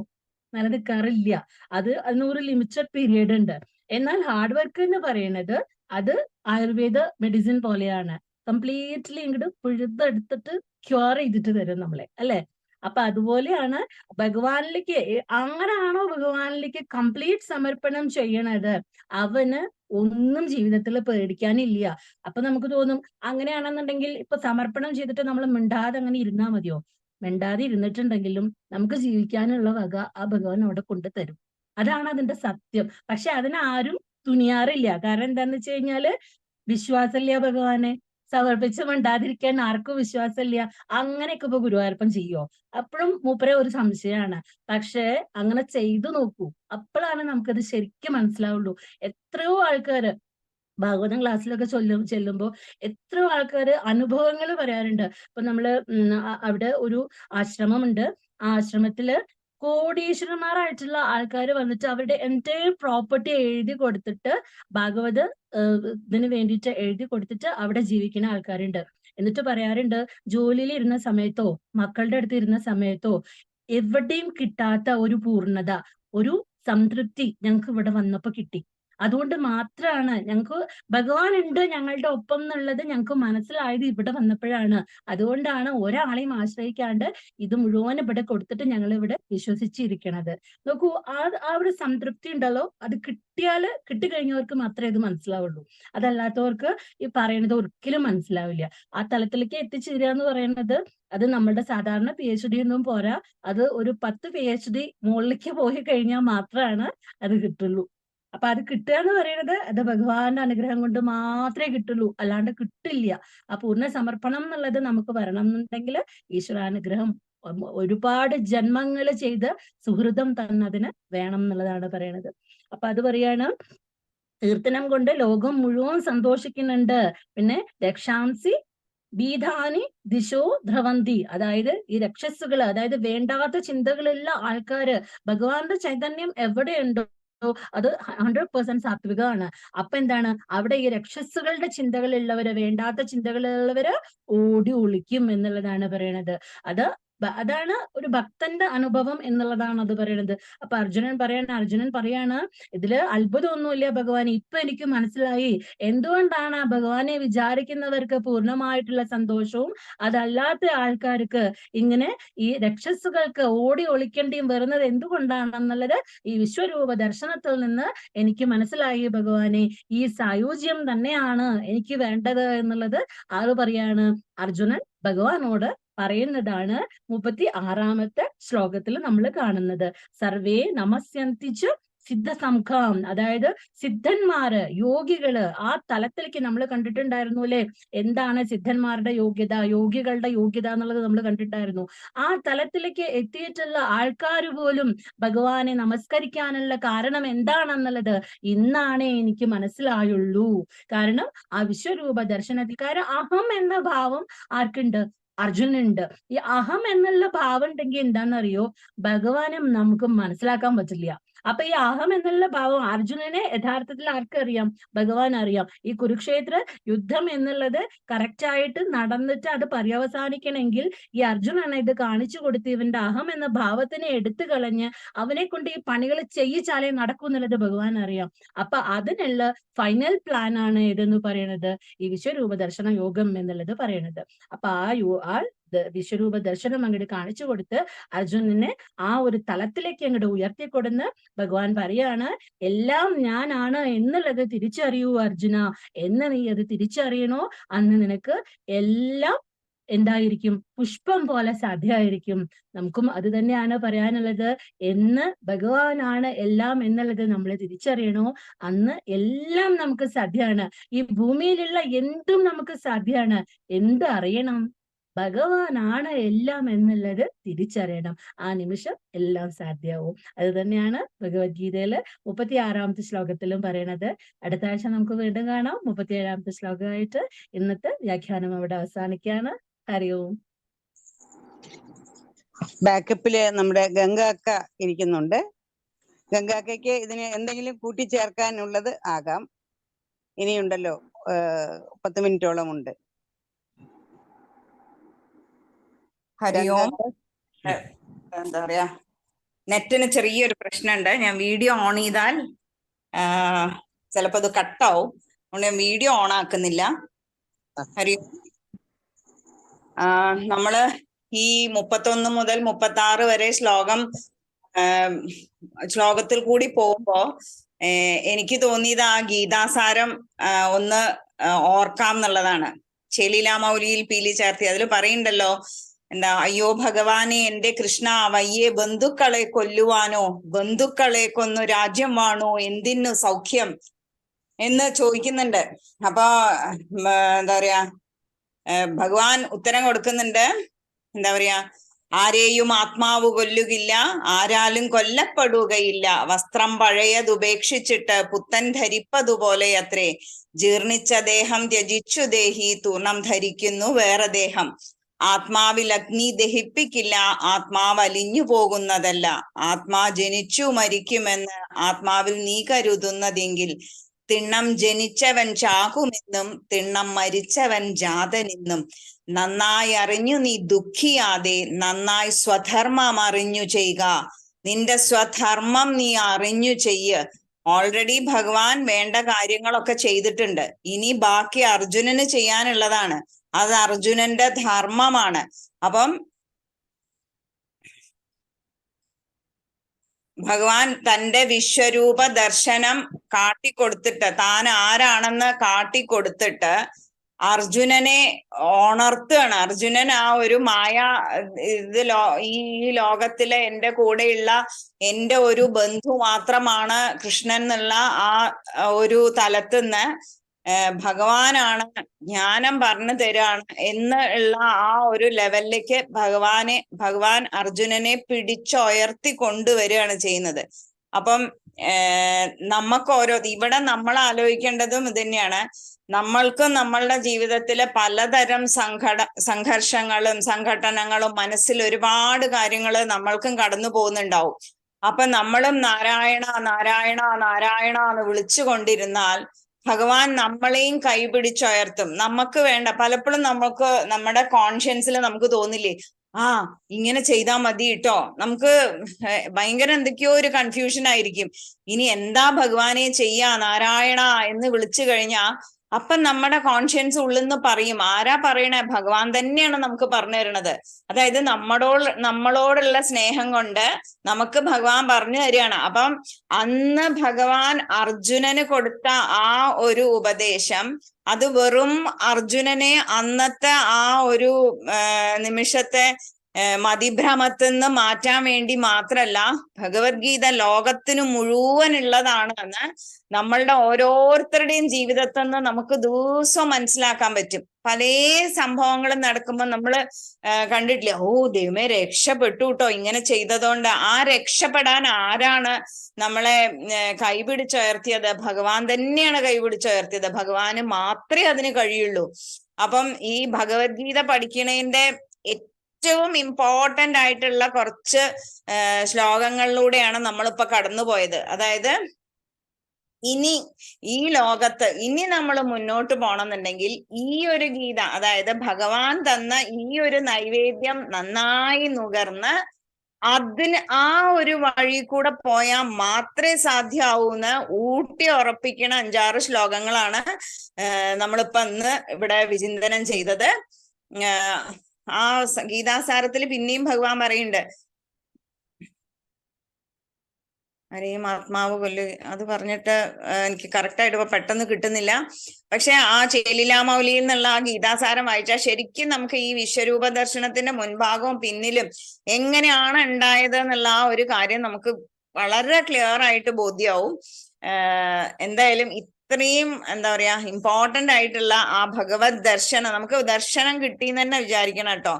നിലനിൽക്കാറില്ല. അതിനൊരു ലിമിറ്റഡ് പീരീഡ് ഉണ്ട്. എന്നാൽ ഹാർഡ് വർക്ക് എന്ന് പറയുന്നത് അത് ആയുർവേദ മെഡിസിൻ പോലെയാണ്. കംപ്ലീറ്റ്ലി ഇങ്ങോട്ട് പിഴുതെടുത്തിട്ട് ക്യൂർ ചെയ്തിട്ട് തരും നമ്മളെ, അല്ലെ? അപ്പൊ അതുപോലെയാണ് ഭഗവാനിലേക്ക്. അങ്ങനാണോ ഭഗവാനിലേക്ക് കംപ്ലീറ്റ് സമർപ്പണം ചെയ്യണത്, അവന് ഒന്നും ജീവിതത്തിൽ പേടിക്കാനില്ല. അപ്പൊ നമുക്ക് തോന്നും അങ്ങനെയാണെന്നുണ്ടെങ്കിൽ ഇപ്പൊ സമർപ്പണം ചെയ്തിട്ട് നമ്മൾ മിണ്ടാതെ അങ്ങനെ ഇരുന്നാ മതിയോ? മിണ്ടാതെ ഇരുന്നിട്ടുണ്ടെങ്കിലും നമുക്ക് ജീവിക്കാനുള്ള വക ആ ഭഗവാൻ അവിടെ കൊണ്ടുതരും. അതാണ് അതിന്റെ സത്യം. പക്ഷെ അതിനാരും തുനിയാറില്ല. കാരണം എന്താന്ന് വെച്ച് കഴിഞ്ഞാല് വിശ്വാസമില്ല ഭഗവാനെ. സമർപ്പിച്ച് മിണ്ടാതിരിക്കാൻ ആർക്കും വിശ്വാസമില്ല. അങ്ങനെയൊക്കെ ഇപ്പൊ ഗുരുവായൂരപ്പൻ ചെയ്യോ? അപ്പോഴും മൂപ്പരെ ഒരു സംശയമാണ്. പക്ഷെ അങ്ങനെ ചെയ്തു നോക്കൂ, അപ്പോഴാണ് നമുക്കത് ശരിക്കും മനസ്സിലാവുള്ളൂ. എത്രയോ ആൾക്കാര് ഭാഗവതം ക്ലാസ്സിലൊക്കെ ചെല്ലുമ്പോ എത്രയോ ആൾക്കാര് അനുഭവങ്ങൾ പറയാറുണ്ട്. ഇപ്പൊ നമ്മള് അവിടെ ഒരു ആശ്രമമുണ്ട്. ആ ആശ്രമത്തില് കോടീശ്വരന്മാരായിട്ടുള്ള ആൾക്കാർ വന്നിട്ട് അവരുടെ എൻറ്റയർ പ്രോപ്പർട്ടി എഴുതി കൊടുത്തിട്ട് ഭാഗവത ഇതിന് വേണ്ടിയിട്ട് എഴുതി കൊടുത്തിട്ട് അവിടെ ജീവിക്കുന്ന ആൾക്കാരുണ്ട്. എന്നിട്ട് പറയാറുണ്ട് ജോലിയിൽ ഇരുന്ന സമയത്തോ മക്കളുടെ അടുത്ത് ഇരുന്ന സമയത്തോ എവിടെയും കിട്ടാത്ത ഒരു പൂർണ്ണത, ഒരു സംതൃപ്തി ഞങ്ങൾക്ക് ഇവിടെ വന്നപ്പോ കിട്ടി. അതുകൊണ്ട് മാത്രമാണ് ഞങ്ങൾക്ക് ഭഗവാൻ ഉണ്ട് ഞങ്ങളുടെ ഒപ്പം എന്നുള്ളത് ഞങ്ങൾക്ക് മനസ്സിലായത് ഇവിടെ വന്നപ്പോഴാണ്. അതുകൊണ്ടാണ് ഒരാളെയും ആശ്രയിക്കാണ്ട് ഇത് മുഴുവൻ ഇവിടെ കൊടുത്തിട്ട് ഞങ്ങൾ ഇവിടെ വിശ്വസിച്ചിരിക്കണത്. നോക്കൂ, ആ ഒരു സംതൃപ്തി ഉണ്ടല്ലോ, അത് കിട്ടിക്കഴിഞ്ഞവർക്ക് മാത്രമേ ഇത് മനസ്സിലാവുള്ളൂ. അതല്ലാത്തവർക്ക് ഈ പറയുന്നത് ഒരിക്കലും മനസ്സിലാവില്ല. ആ തലത്തിലേക്ക് എത്തിച്ചേരുക എന്ന് പറയുന്നത് അത് നമ്മളുടെ സാധാരണ PhD ഒന്നും പോരാ. അത് ഒരു 10 PhD മുകളിലേക്ക് പോയി കഴിഞ്ഞാൽ മാത്രമാണ് അത് കിട്ടുള്ളൂ. അപ്പൊ അത് കിട്ടുക എന്ന് പറയുന്നത് അത് ഭഗവാന്റെ അനുഗ്രഹം കൊണ്ട് മാത്രമേ കിട്ടുള്ളൂ, അല്ലാണ്ട് കിട്ടില്ല. ആ പൂർണ്ണ സമർപ്പണം എന്നുള്ളത് നമുക്ക് വരണം എന്നുണ്ടെങ്കിൽ ഈശ്വരാനുഗ്രഹം ഒരുപാട് ജന്മങ്ങൾ ചെയ്ത് സുഹൃതം തന്നതിന് വേണം എന്നുള്ളതാണ് പറയണത്. അപ്പൊ അത് പറയാണ് കീർത്തനം കൊണ്ട് ലോകം മുഴുവൻ സന്തോഷിക്കുന്നുണ്ട്. പിന്നെ രക്ഷാംസി ബീധാനി ദിശോ ധ്രവന്തി, അതായത് ഈ രക്ഷസ്സുകള്, അതായത് വേണ്ടാത്ത ചിന്തകളുള്ള ആൾക്കാര് ഭഗവാന്റെ ചൈതന്യം എവിടെയുണ്ടോ അത് 100% സാത്വികമാണ്. അപ്പൊ എന്താണ് അവിടെ ഈ രക്ഷസുകളുടെ ചിന്തകളുള്ളവര്, വേണ്ടാത്ത ചിന്തകളുള്ളവര് ഓടി ഒളിക്കും എന്നുള്ളതാണ് പറയണത്. അതാണ് ഒരു ഭക്തന്റെ അനുഭവം എന്നുള്ളതാണ് അത് പറയണത്. അപ്പൊ അർജുനൻ പറയാണ് ഇതില് അത്ഭുതമൊന്നുമില്ല ഭഗവാൻ, ഇപ്പൊ എനിക്ക് മനസ്സിലായി എന്തുകൊണ്ടാണ് ആ ഭഗവാനെ വിചാരിക്കുന്നവർക്ക് പൂർണ്ണമായിട്ടുള്ള സന്തോഷവും അതല്ലാത്ത ആൾക്കാർക്ക് ഇങ്ങനെ ഈ രക്ഷസുകൾക്ക് ഓടി ഒളിക്കേണ്ടിയും വരുന്നത് എന്തുകൊണ്ടാണെന്നുള്ളത് ഈ വിശ്വരൂപ ദർശനത്തിൽ നിന്ന് എനിക്ക് മനസ്സിലായി ഭഗവാനെ. ഈ സായുജ്യം തന്നെയാണ് എനിക്ക് വേണ്ടത് എന്നുള്ളത് ആള് പറയാണ്, അർജുനൻ ഭഗവാനോട് പറയുന്നതാണ് 36ാമത്തെ ശ്ലോകത്തിൽ നമ്മൾ കാണുന്നത്. സർവേ നമസ്യന്തിച്ച് സിദ്ധസംഘം, അതായത് സിദ്ധന്മാര്, യോഗികള്, ആ തലത്തിലേക്ക് നമ്മൾ കണ്ടിട്ടുണ്ടായിരുന്നു അല്ലെ. എന്താണ് സിദ്ധന്മാരുടെ യോഗ്യത, യോഗികളുടെ യോഗ്യത എന്നുള്ളത് നമ്മൾ കണ്ടിട്ടായിരുന്നു. ആ തലത്തിലേക്ക് എത്തിയിട്ടുള്ള ആൾക്കാർ പോലും ഭഗവാനെ നമസ്കരിക്കാനുള്ള കാരണം എന്താണെന്നുള്ളത് ഇന്നാണേ എനിക്ക് മനസ്സിലായുള്ളൂ. കാരണം ആ വിശ്വരൂപ ദർശനത്തിൽ, കാരണം അഹം എന്ന ഭാവം ആർക്കുണ്ട്? അർജുനുണ്ട്. ഈ അഹം എന്നുള്ള ഭാവം ഉണ്ടെങ്കിൽ എന്താണെന്നറിയോ, ഭഗവാനെ നമുക്ക് മനസ്സിലാക്കാൻ പറ്റില്ല. അപ്പൊ ഈ അഹം എന്നുള്ള ഭാവം അർജുനനെ യഥാർത്ഥത്തിൽ ആർക്കറിയാം? ഭഗവാൻ അറിയാം. ഈ കുരുക്ഷേത്ര യുദ്ധം എന്നുള്ളത് കറക്റ്റ് ആയിട്ട് നടന്നിട്ട് അത് പര്യവസാനിക്കണമെങ്കിൽ ഈ അർജുനനെ ഇത് കാണിച്ചു കൊടുത്ത് ഇവന്റെ അഹം എന്ന ഭാവത്തിനെ എടുത്തു കളഞ്ഞ് അവനെ കൊണ്ട് ഈ പണികൾ ചെയ്യിച്ചാലേ നടക്കൂ എന്നുള്ളത് ഭഗവാൻ അറിയാം. അപ്പൊ അതിനുള്ള ഫൈനൽ പ്ലാൻ ആണ് ഇതെന്ന് പറയുന്നത് ഈ വിശ്വരൂപ ദർശന യോഗം എന്നുള്ളത് പറയണത്. അപ്പൊ ആ വിശ്വരൂപ ദർശനം അങ്ങോട്ട് കാണിച്ചു കൊടുത്ത് അർജുനനെ ആ ഒരു തലത്തിലേക്ക് അങ്ങോട്ട് ഉയർത്തിക്കൊടുന്ന് ഭഗവാൻ പറയാണ്, എല്ലാം ഞാനാണ് എന്നുള്ളത് തിരിച്ചറിയൂ അർജുന. എന്ന് നീ അത് തിരിച്ചറിയണോ അന്ന് നിനക്ക് എല്ലാം എന്തായിരിക്കും? പുഷ്പം പോലെ സാധ്യമായിരിക്കും. നമുക്കും അത് തന്നെയാണ് പറയാനുള്ളത്. എന്ന് ഭഗവാനാണ് എല്ലാം എന്നുള്ളത് നമ്മൾ തിരിച്ചറിയണോ അന്ന് എല്ലാം നമുക്ക് സാധ്യമാണ്. ഈ ഭൂമിയിലുള്ള എന്തും നമുക്ക് സാധ്യമാണ്. എന്ത് അറിയണം? ഭഗവാനാണ് എല്ലാം എന്നുള്ളത് തിരിച്ചറിയണം. ആ നിമിഷം എല്ലാം സാധ്യമാവും. അത് തന്നെയാണ് ഭഗവത്ഗീതയില് 36ാമത്തെ ശ്ലോകത്തിലും പറയണത്. അടുത്ത ആഴ്ച നമുക്ക് വീണ്ടും കാണാം 37ാമത്തെ ശ്ലോകമായിട്ട്. ഇന്നത്തെ വ്യാഖ്യാനം അവിടെ അവസാനിക്കുകയാണ്. ഹരി ഓം. ബാക്കപ്പില് നമ്മുടെ ഗംഗാക്ക ഇരിക്കുന്നുണ്ട്. ഗംഗാക്കയ്ക്ക് ഇതിന് എന്തെങ്കിലും കൂട്ടിച്ചേർക്കാനുള്ളത് ആകാം. ഇനിയുണ്ടല്ലോ 10 മിനിറ്റോളം ഉണ്ട്. ഹരി ഓം. എന്താ പറയാ, നെറ്റിന് ചെറിയൊരു പ്രശ്നമുണ്ട്. ഞാൻ വീഡിയോ ഓൺ ചെയ്താൽ ചിലപ്പോ അത് കട്ടാവും. അതുകൊണ്ട് ഞാൻ വീഡിയോ ഓൺ ആക്കുന്നില്ല. ഹരി ഓം. നമ്മള് ഈ 31 മുതൽ 36 വരെ ശ്ലോകത്തിൽ കൂടി പോകുമ്പോ എനിക്ക് തോന്നിയത് ആ ഗീതാസാരം ഒന്ന് ഓർക്കാം എന്നുള്ളതാണ്. ചെലീലാമൗലിയിൽ പീലി ചാർത്തി അതിൽ പറയുന്നുണ്ടല്ലോ, എന്താ, അയ്യോ ഭഗവാനെ എന്റെ കൃഷ്ണ, വയ്യേ ബന്ധുക്കളെ കൊല്ലുവാനോ, ബന്ധുക്കളെ കൊന്നു രാജ്യം വാണോ, എന്തിനു സൗഖ്യം എന്ന് ചോദിക്കുന്നുണ്ട്. അപ്പൊ എന്താ പറയാ, ഭഗവാൻ ഉത്തരം കൊടുക്കുന്നുണ്ട്. എന്താ പറയാ, ആരെയും ആത്മാവ് കൊല്ലുകില്ല, ആരാലും കൊല്ലപ്പെടുകയില്ല. വസ്ത്രം പഴയതുപേക്ഷിച്ചിട്ട് പുത്തൻ ധരിപ്പതുപോലെ അത്രേ. ജീർണിച്ച ദേഹം ത്യജിച്ചു ദേഹി, തൂർണം ധരിക്കുന്നു വേറെ ദേഹം. ആത്മാവിൽ അഗ്നി ദഹിപ്പിക്കില്ല, ആത്മാവ് അലിഞ്ഞു പോകുന്നതല്ല. ആത്മാ ജനിച്ചു മരിക്കുമെന്ന് ആത്മാവിൽ നീ കരുതുന്നതെങ്കിൽ തിണ്ണം ജനിച്ചവൻ ചാകുമെന്നും തിണ്ണം മരിച്ചവൻ ജാതനെന്നും. നന്നായി അറിഞ്ഞു നീ ദുഃഖിയാതെ നന്നായി സ്വധർമ്മം അറിഞ്ഞു ചെയ്യുക. നിന്റെ സ്വധർമ്മം നീ അറിഞ്ഞു ചെയ്യ്. ഓൾറെഡി ഭഗവാൻ വേണ്ട കാര്യങ്ങളൊക്കെ ചെയ്തിട്ടുണ്ട്. ഇനി ബാക്കി അർജുനന് ചെയ്യാനുള്ളതാണ്. അത് അർജുനന്റെ ധർമ്മമാണ്. അപ്പം ഭഗവാൻ തന്റെ വിശ്വരൂപ ദർശനം കാട്ടിക്കൊടുത്തിട്ട്, താൻ ആരാണെന്ന് കാട്ടിക്കൊടുത്തിട്ട് അർജുനനെ ഉണർത്തുകയാണ്. അർജുനൻ ആ ഒരു മായ ഈ ലോകത്തിലെ എന്റെ കൂടെയുള്ള എന്റെ ഒരു ബന്ധു മാത്രമാണ് കൃഷ്ണൻ എന്നുള്ള ആ ഒരു തലത്തുനിന്ന് ഭഗവാനാണ്, ജ്ഞാനം പറഞ്ഞു തരാണ് എന്ന് ഉള്ള ആ ഒരു ലെവലിലേക്ക് ഭഗവാൻ അർജുനനെ പിടിച്ചുയർത്തി കൊണ്ടുവരികയാണ് ചെയ്യുന്നത്. അപ്പം നമുക്ക് ഇവിടെ നമ്മൾ ആലോചിക്കേണ്ടതും ഇത് തന്നെയാണ്. നമ്മൾക്കും നമ്മളുടെ ജീവിതത്തിലെ പലതരം സംഘർഷങ്ങളും സംഘട്ടനങ്ങളും മനസ്സിൽ ഒരുപാട് കാര്യങ്ങൾ നമ്മൾക്കും കടന്നു പോകുന്നുണ്ടാവും. അപ്പൊ നമ്മളും നാരായണ നാരായണ നാരായണ എന്ന് വിളിച്ചുകൊണ്ടിരുന്നാൽ ഭഗവാൻ നമ്മളെയും കൈപിടിച്ചുയർത്തും. നമുക്ക് വേണ്ട, പലപ്പോഴും നമുക്ക് നമ്മുടെ കോൺഷ്യൻസിൽ നമുക്ക് തോന്നില്ലേ, ആ ഇങ്ങനെ ചെയ്താൽ മതി കേട്ടോ. നമുക്ക് ഭയങ്കര എന്തൊക്കെയോ ഒരു കൺഫ്യൂഷൻ ആയിരിക്കും. ഇനി എന്താ ഭഗവാനെ ചെയ്യാ നാരായണ എന്ന് വിളിച്ചു കഴിഞ്ഞാ അപ്പം നമ്മുടെ കോൺഷ്യൻസ് ഉള്ളിന്ന് പറയും. ആരാ പറയണേ? ഭഗവാൻ തന്നെയാണ് നമുക്ക് പറഞ്ഞു തരണത്. അതായത് നമ്മളോടുള്ള സ്നേഹം കൊണ്ട് നമുക്ക് ഭഗവാൻ പറഞ്ഞു തരികയാണ്. അപ്പം അന്ന് ഭഗവാൻ അർജുനന് കൊടുത്ത ആ ഒരു ഉപദേശം, അത് വെറും അർജുനനെ അന്നത്തെ ആ ഒരു നിമിഷത്തെ മതിഭ്രമത്തിൽ നിന്ന് മാറ്റാൻ വേണ്ടി മാത്രല്ല, ഭഗവത്ഗീത ലോകത്തിന് മുഴുവനുള്ളതാണ് എന്ന് നമ്മളുടെ ഓരോരുത്തരുടെയും ജീവിതത്തിൽ നിന്ന് നമുക്ക് ദിവസവും മനസ്സിലാക്കാൻ പറ്റും. പല സംഭവങ്ങളും നടക്കുമ്പോൾ നമ്മൾ കണ്ടിട്ടില്ലേ, ഓ ദൈവമേ രക്ഷപ്പെട്ടു കേട്ടോ ഇങ്ങനെ ചെയ്തതുകൊണ്ട്. ആ രക്ഷപ്പെടാൻ ആരാണ് നമ്മളെ കൈപിടിച്ചുയർത്തിയത്? ഭഗവാൻ തന്നെയാണ് കൈപിടിച്ചുയർത്തിയത്. ഭഗവാന് മാത്രമേ അതിന് കഴിയുള്ളൂ. അപ്പം ഈ ഭഗവത്ഗീത പഠിക്കണതിന്റെ ഏറ്റവും ഇമ്പോർട്ടന്റ് ആയിട്ടുള്ള കുറച്ച് ശ്ലോകങ്ങളിലൂടെയാണ് നമ്മളിപ്പോ കടന്നുപോയത്. അതായത് ഇനി ഈ ലോകത്ത് ഇനി നമ്മൾ മുന്നോട്ട് പോകണമെന്നുണ്ടെങ്കിൽ ഈ ഒരു ഗീത, അതായത് ഭഗവാൻ തന്ന ഈ ഒരു നൈവേദ്യം നന്നായി നുകർന്ന് അതിന് ആ ഒരു വഴി കൂടെ പോയാൽ മാത്രമേ സാധ്യമാവൂന്ന് ഊട്ടി ഉറപ്പിക്കണ 5-6 ശ്ലോകങ്ങളാണ് നമ്മളിപ്പോ ഇന്ന് ഇവിടെ വിചിന്തനം ചെയ്തത്. ആ ഗീതാസാരത്തിൽ പിന്നെയും ഭഗവാൻ പറയുന്നുണ്ട്, ആരെയും ആത്മാവ് കൊല്ല്, അത് പറഞ്ഞിട്ട് എനിക്ക് കറക്റ്റായിട്ട് ഇപ്പൊ പെട്ടെന്ന് കിട്ടുന്നില്ല. പക്ഷെ ആ ചേലിലാമൗലിയിൽ നിന്നുള്ള ആ ഗീതാസാരം വായിച്ചാൽ ശരിക്കും നമുക്ക് ഈ വിശ്വരൂപ ദർശനത്തിന്റെ മുൻഭാഗവും പിന്നിലും എങ്ങനെയാണ് ഉണ്ടായത് എന്നുള്ള ആ ഒരു കാര്യം നമുക്ക് വളരെ ക്ലിയർ ആയിട്ട് ബോധ്യമാവും. എന്തായാലും ഇത്രയും എന്താ പറയാ ഇമ്പോർട്ടന്റ് ആയിട്ടുള്ള ആ ഭഗവത് ദർശനം, നമുക്ക് ദർശനം കിട്ടിയെന്ന് തന്നെ വിചാരിക്കണം കേട്ടോ.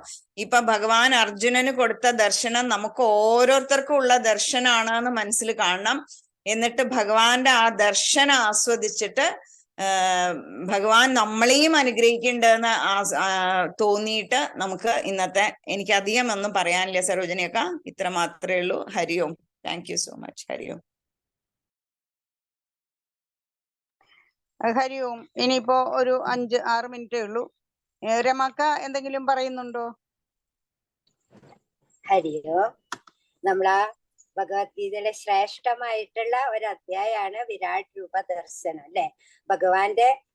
ഇപ്പൊ ഭഗവാൻ അർജുനന് കൊടുത്ത ദർശനം നമുക്ക് ഓരോരുത്തർക്കും ഉള്ള ദർശനമാണ് എന്ന് മനസ്സിൽ കാണണം. എന്നിട്ട് ഭഗവാന്റെ ആ ദർശനം ആസ്വദിച്ചിട്ട് ഭഗവാൻ നമ്മളെയും അനുഗ്രഹിക്കുന്നുണ്ടെന്ന് തോന്നിയിട്ട് നമുക്ക് ഇന്നത്തെ, എനിക്ക് അധികം ഒന്നും പറയാനില്ല സരോജനിയൊക്കെ, ഇത്ര മാത്രമേ ഉള്ളൂ. Hari Om. Thank you so much. Hari Om. Hari Om. ഇനിയിപ്പോ ഒരു 5-6 മിനിറ്റേ ഉള്ളൂ. രമാക്ക എന്തെങ്കിലും പറയുന്നുണ്ടോ? ഹരിയോ, നമ്മളാ ഭഗവത്ഗീതയിലെ ശ്രേഷ്ഠമായിട്ടുള്ള ഒരു അധ്യായമാണ് വിരാട് രൂപ ദർശനം അല്ലെ.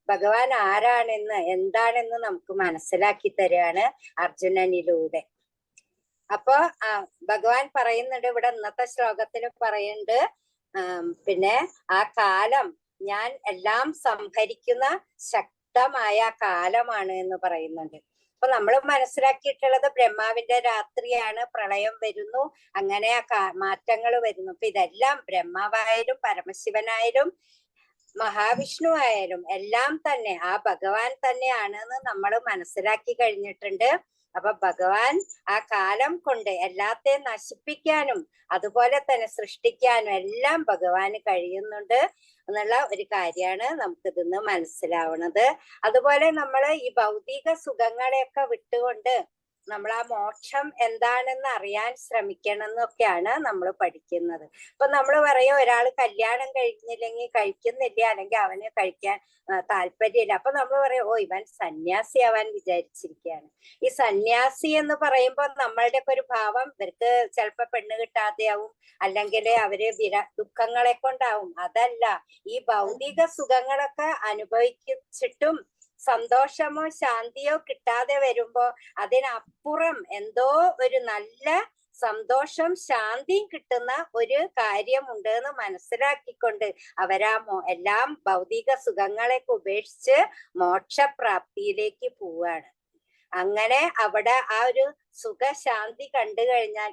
ഭഗവാൻ ആരാണെന്ന് എന്താണെന്ന് നമുക്ക് മനസ്സിലാക്കി തരികയാണ് അർജുനനിലൂടെ. അപ്പൊ ഭഗവാൻ പറയുന്നുണ്ട് ഇവിടെ, ഇന്നത്തെ ശ്ലോകത്തിൽ പറയുന്നുണ്ട്, പിന്നെ ആ കാലം ഞാൻ എല്ലാം സംഹരിക്കുന്ന ശക്തമായ കാലമാണ് എന്ന് പറയുന്നുണ്ട്. അപ്പൊ നമ്മൾ മനസ്സിലാക്കിയിട്ടുള്ളത് ബ്രഹ്മാവിന്റെ രാത്രിയാണ്, പ്രളയം വരുന്നു, അങ്ങനെ മാറ്റങ്ങൾ വരുന്നു. അപ്പൊ ഇതെല്ലാം ബ്രഹ്മാവായാലും പരമശിവനായാലും മഹാവിഷ്ണു ആയാലും എല്ലാം തന്നെ ആ ഭഗവാൻ തന്നെയാണെന്ന് നമ്മൾ മനസ്സിലാക്കി കഴിഞ്ഞിട്ടുണ്ട്. അപ്പൊ ഭഗവാൻ ആ കാലം കൊണ്ട് എല്ലാത്തെയും നശിപ്പിക്കാനും അതുപോലെ തന്നെ സൃഷ്ടിക്കാനും എല്ലാം ഭഗവാന് കഴിയുന്നുണ്ട് എന്നുള്ള ഒരു കാര്യമാണ് നമുക്കിതിന്ന് മനസ്സിലാവുന്നത്. അതുപോലെ നമ്മൾ ഈ ഭൗതിക സുഖങ്ങളെയൊക്കെ വിട്ടുകൊണ്ട് നമ്മൾ ആ മോക്ഷം എന്താണെന്ന് അറിയാൻ ശ്രമിക്കണം എന്നൊക്കെയാണ് നമ്മൾ പഠിക്കുന്നത്. ഇപ്പൊ നമ്മൾ പറയും ഒരാൾ കല്യാണം കഴിഞ്ഞില്ലെങ്കിൽ കഴിക്കുന്നില്ല, അല്ലെങ്കിൽ അവന് കഴിക്കാൻ താല്പര്യമില്ല, അപ്പൊ നമ്മൾ പറയും ഓ ഇവൻ സന്യാസി ആവാൻ വിചാരിച്ചിരിക്കുകയാണ്. ഈ സന്യാസി എന്ന് പറയുമ്പോൾ നമ്മളുടെ ഒക്കെ ഒരു ഭാവം ഇവർക്ക് ചിലപ്പോ പെണ്ണ് കിട്ടാതെയാവും, അല്ലെങ്കിൽ അവര് ദുഃഖങ്ങളെ കൊണ്ടാവും. അതല്ല, ഈ ഭൗതിക സുഖങ്ങളൊക്കെ അനുഭവിച്ചിട്ടും സന്തോഷമോ ശാന്തിയോ കിട്ടാതെ വരുമ്പോ അതിനപ്പുറം എന്തോ ഒരു നല്ല സന്തോഷം ശാന്തിയും കിട്ടുന്ന ഒരു കാര്യമുണ്ട് എന്ന് മനസ്സിലാക്കിക്കൊണ്ട് എല്ലാം ഭൗതിക സുഖങ്ങളെയൊക്കെ ഉപേക്ഷിച്ച് മോക്ഷപ്രാപ്തിയിലേക്ക് പോവാണ്. അങ്ങനെ അവിടെ ആ ഒരു സുഖശാന്തി കണ്ടു കഴിഞ്ഞാൽ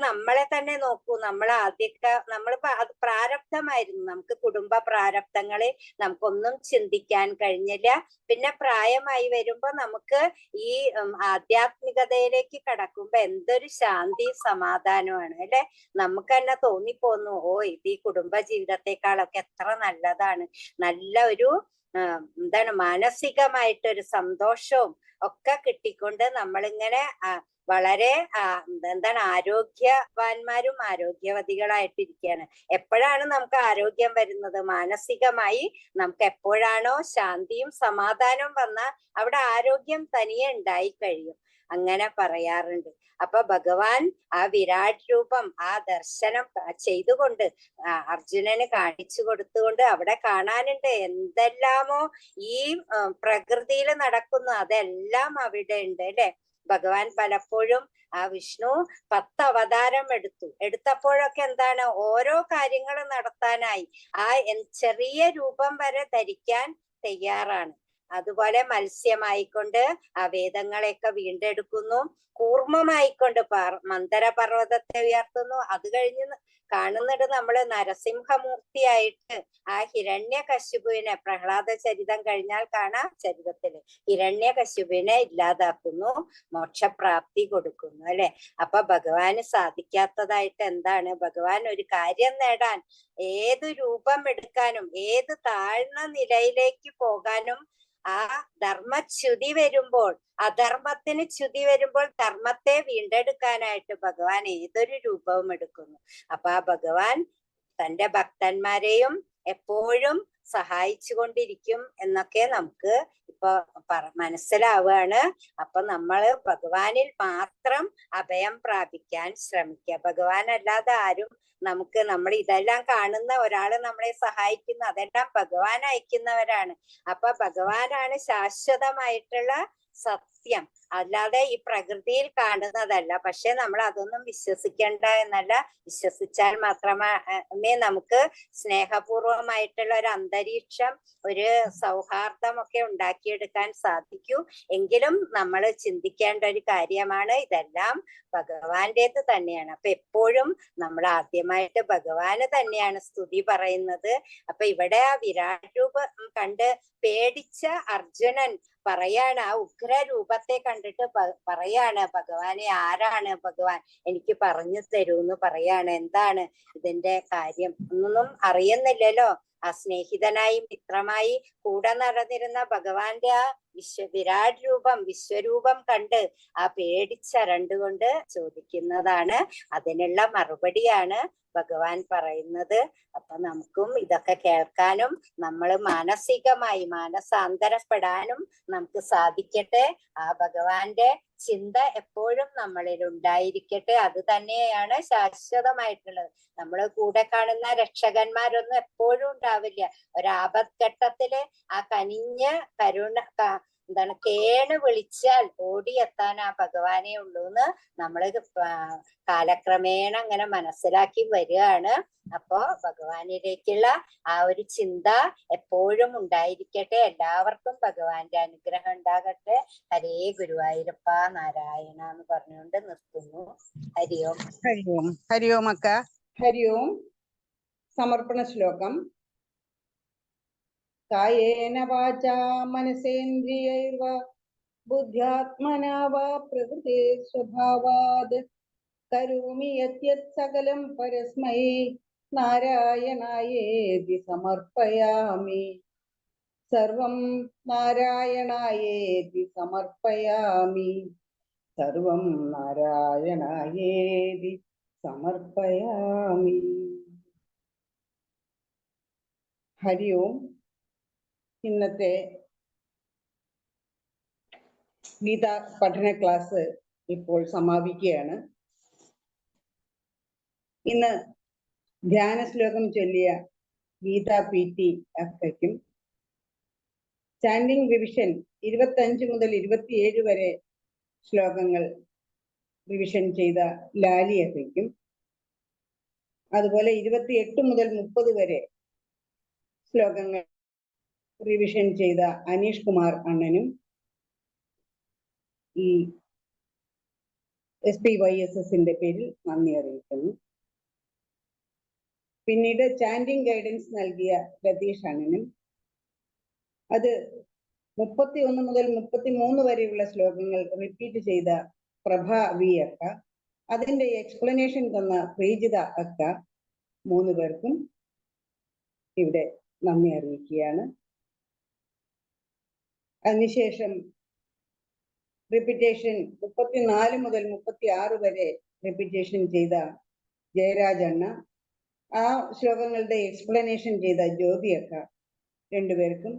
നമ്മളെ തന്നെ നോക്കൂ. നമ്മളിപ്പോ അത് പ്രാരബ്ധമായിരുന്നു, നമുക്ക് കുടുംബ പ്രാരബ്ധങ്ങളെ നമുക്കൊന്നും ചിന്തിക്കാൻ കഴിഞ്ഞില്ല. പിന്നെ പ്രായമായി വരുമ്പോ നമുക്ക് ഈ ആധ്യാത്മികതയിലേക്ക് കടക്കുമ്പോ എന്തൊരു ശാന്തി സമാധാനമാണ് അല്ലെ. നമുക്ക് തന്നെ തോന്നിപ്പോന്നു, ഓ ഇത് ഈ കുടുംബ ജീവിതത്തെക്കാളൊക്കെ എത്ര നല്ലതാണ്, നല്ല ഒരു എന്താണ് മാനസികമായിട്ടൊരു സന്തോഷവും ഒക്കെ കിട്ടിക്കൊണ്ട് നമ്മളിങ്ങനെ വളരെ എന്താണ് ആരോഗ്യവാന്മാരും ആരോഗ്യവതികളായിട്ടിരിക്കുകയാണ്. എപ്പോഴാണ് നമുക്ക് ആരോഗ്യം വരുന്നത്? മാനസികമായി നമുക്ക് എപ്പോഴാണോ ശാന്തിയും സമാധാനവും വന്നാൽ അവിടെ ആരോഗ്യം തനിയെ ഉണ്ടായി കഴിയും. അങ്ങനെ പറയാറുണ്ട്. അപ്പൊ ഭഗവാൻ ആ വിരാട് രൂപം, ആ ദർശനം ചെയ്തുകൊണ്ട് അർജുനന് കാണിച്ചു കൊടുത്തുകൊണ്ട് അവിടെ കാണാനുണ്ട് എന്തെല്ലാമോ ഈ പ്രകൃതിയിൽ നടക്കുന്നു, അതെല്ലാം അവിടെ ഉണ്ട് അല്ലെ. ഭഗവാൻ പലപ്പോഴും ആ വിഷ്ണു 10 അവതാരം എടുത്തപ്പോഴൊക്കെ എന്താണ് ഓരോ കാര്യങ്ങൾ നടത്താനായി ആ ചെറിയ രൂപം വരെ ധരിക്കാൻ തയ്യാറാണ്. അതുപോലെ മത്സ്യമായിക്കൊണ്ട് ആ വേദങ്ങളെയൊക്കെ വീണ്ടെടുക്കുന്നു, കൂർമ്മമായിക്കൊണ്ട് മന്ദരപർവ്വതത്തെ ഉയർത്തുന്നു. അത് കഴിഞ്ഞ് കാണുന്നത് നമ്മള് നരസിംഹമൂർത്തിയായിട്ട് ആ ഹിരണ്യകശിപുവിനെ, പ്രഹ്ലാദ ചരിതം കഴിഞ്ഞാൽ കാണാം ചരിതത്തില്, ഹിരണ്യകശിപുവിനെ ഇല്ലാതാക്കുന്നു, മോക്ഷപ്രാപ്തി കൊടുക്കുന്നു അല്ലെ. അപ്പൊ ഭഗവാന് സാധിക്കാത്തതായിട്ട് എന്താണ്? ഭഗവാൻ ഒരു കാര്യം നേടാൻ ഏത് രൂപം എടുക്കാനും ഏത് താഴ്ന്ന നിലയിലേക്ക് പോകാനും ആ ധർമ്മച്യുതി വരുമ്പോൾ, അധർമ്മത്തിന് ച്യുതി വരുമ്പോൾ ധർമ്മത്തെ വീണ്ടെടുക്കാനായിട്ട് ഭഗവാൻ ഏതൊരു രൂപവും എടുക്കുന്നു. അപ്പൊ ആ ഭഗവാൻ തന്റെ ഭക്തന്മാരെയും എപ്പോഴും സഹായിച്ചു കൊണ്ടിരിക്കും എന്നൊക്കെ നമുക്ക് ഇപ്പൊ മനസ്സിലാവുകയാണ്. അപ്പൊ നമ്മള് ഭഗവാനിൽ മാത്രം അഭയം പ്രാപിക്കാൻ ശ്രമിക്കുക. ഭഗവാൻ അല്ലാതെ ആരും നമുക്ക്, നമ്മൾ ഇതെല്ലാം കാണുന്ന ഒരാള് നമ്മളെ സഹായിക്കുന്ന, അതെല്ലാം ഭഗവാൻ അയക്കുന്നവരാണ്. അപ്പൊ ഭഗവാനാണ് ശാശ്വതമായിട്ടുള്ള സത്യം, അല്ലാതെ ഈ പ്രകൃതിയിൽ കാണുന്നതല്ല. പക്ഷെ നമ്മൾ അതൊന്നും വിശ്വസിക്കേണ്ട എന്നല്ല, വിശ്വസിച്ചാൽ മാത്രമേ നമുക്ക് സ്നേഹപൂർവമായിട്ടുള്ള ഒരു അന്തരീക്ഷം, ഒരു സൗഹാർദ്ദം ഒക്കെ ഉണ്ടാക്കിയെടുക്കാൻ സാധിക്കൂ. എങ്കിലും നമ്മൾ ചിന്തിക്കേണ്ട ഒരു കാര്യമാണ്, ഇതെല്ലാം ഭഗവാന്റേത് തന്നെയാണ്. അപ്പൊ എപ്പോഴും നമ്മൾ ആദ്യമായിട്ട് ഭഗവാന് തന്നെയാണ് സ്തുതി പറയുന്നത്. അപ്പൊ ഇവിടെ ആ വിരാട് രൂപം കണ്ട് പേടിച്ച അർജുനൻ പറയാണ്, ആ ഉഗ്രരൂപത്തെ കണ്ടിട്ട് പറയാണ്, ഭഗവാനെ ആരാണ് ഭഗവാൻ, എനിക്ക് പറഞ്ഞു തരൂന്ന് പറയാണ്. എന്താണ് ഇതിന്റെ കാര്യം ഒന്നും അറിയുന്നില്ലല്ലോ. ആ സ്നേഹിതനായി മിത്രമായി കൂടെ നടന്നിരുന്ന ഭഗവാന്റെ ആ വിരാട് രൂപം, വിശ്വരൂപം കണ്ട് ആ പേടിച്ചരണ്ടുകൊണ്ട് ചോദിക്കുന്നതാണ്. അതിനുള്ള മറുപടിയാണ് ഭഗവാൻ പറയുന്നത്. അപ്പൊ നമുക്കും ഇതൊക്കെ കേൾക്കാനും നമ്മൾ മാനസികമായി മാനസാന്തരപ്പെടാനും നമുക്ക് സാധിക്കട്ടെ. ആ ഭഗവാന്റെ ചിന്ത എപ്പോഴും നമ്മളിൽ ഉണ്ടായിരിക്കട്ടെ. അത് തന്നെയാണ് ശാശ്വതമായിട്ടുള്ളത്. നമ്മൾ കൂടെ കാണുന്ന രക്ഷകന്മാരൊന്നും എപ്പോഴും ഉണ്ടാവില്ല. ഒരാപത്ഘട്ടത്തില് ആ കനിഞ്ഞ കരുണ എന്താണ് കേണ് വിളിച്ചാൽ ഓടിയെത്താൻ ആ ഭഗവാനേ ഉള്ളൂന്ന് നമ്മള് കാലക്രമേണ അങ്ങനെ മനസ്സിലാക്കി വരികയാണ്. അപ്പോ ഭഗവാനിലേക്കുള്ള ആ ഒരു ചിന്ത എപ്പോഴും ഉണ്ടായിരിക്കട്ടെ. എല്ലാവർക്കും ഭഗവാന്റെ അനുഗ്രഹം ഉണ്ടാകട്ടെ. ഹരേ ഗുരുവായൂരപ്പ നാരായണ എന്ന് പറഞ്ഞുകൊണ്ട് നിർത്തുന്നു. ഹരി ഓം. ഹരി ഓം. ഹരി ഓം അക്ക. ഹരി ഓം. സമർപ്പണ ശ്ലോകം. കായേന വാചാ മനസേന്ദ്രിയൈർവാ ബുദ്ധ്യാത്മനാ വാ പ്രകൃതേ സ്വഭാവാത് കരോമി യദ്യത് സകലം പരസ്മൈ നാരായണായേതി സമർപ്പയാമി. സർവം നാരായണായേതി സമർപ്പയാമി. സർവം നാരായണായേതി സമർപ്പയാമി. ഹരി ഓം. ഇന്നത്തെ ഗീത പഠന ക്ലാസ് ഇപ്പോൾ സമാപിക്കുകയാണ്. ഇന്ന് ധ്യാന ശ്ലോകം ചൊല്ലിയ ഗീത PT അക്കയ്ക്കും സ്റ്റാൻഡിംഗ് റിവിഷൻ 25 മുതൽ 27 വരെ ശ്ലോകങ്ങൾ റിവിഷൻ ചെയ്ത ലാലി അക്കയ്ക്കും, അതുപോലെ 28 മുതൽ 30 വരെ ശ്ലോകങ്ങൾ റിവിഷൻ ചെയ്ത അനീഷ് കുമാർ അണ്ണനും ഈ SPYSSന്റെ പേരിൽ നന്ദി അറിയിക്കുന്നു. പിന്നീട് ചാൻഡിങ് ഗൈഡൻസ് നൽകിയ രതീഷ് അണ്ണനും, അത് 31 മുതൽ 33 വരെയുള്ള ശ്ലോകങ്ങൾ റിപ്പീറ്റ് ചെയ്ത പ്രഭ വി അക്ക, അതിന്റെ എക്സ്പ്ലനേഷൻ തന്ന പ്രീജിത അക്ക, 3 പേർക്കും ഇവിടെ നന്ദി അറിയിക്കുകയാണ്. അതിനുശേഷം റിപ്പീറ്റേഷൻ 34 മുതൽ 36 വരെ റിപ്പീറ്റേഷൻ ചെയ്ത ജയരാജണ്ണ, ആ ശ്ലോകങ്ങളുടെ എക്സ്പ്ലനേഷൻ ചെയ്ത ജ്യോതിയക്ക, രണ്ടുപേർക്കും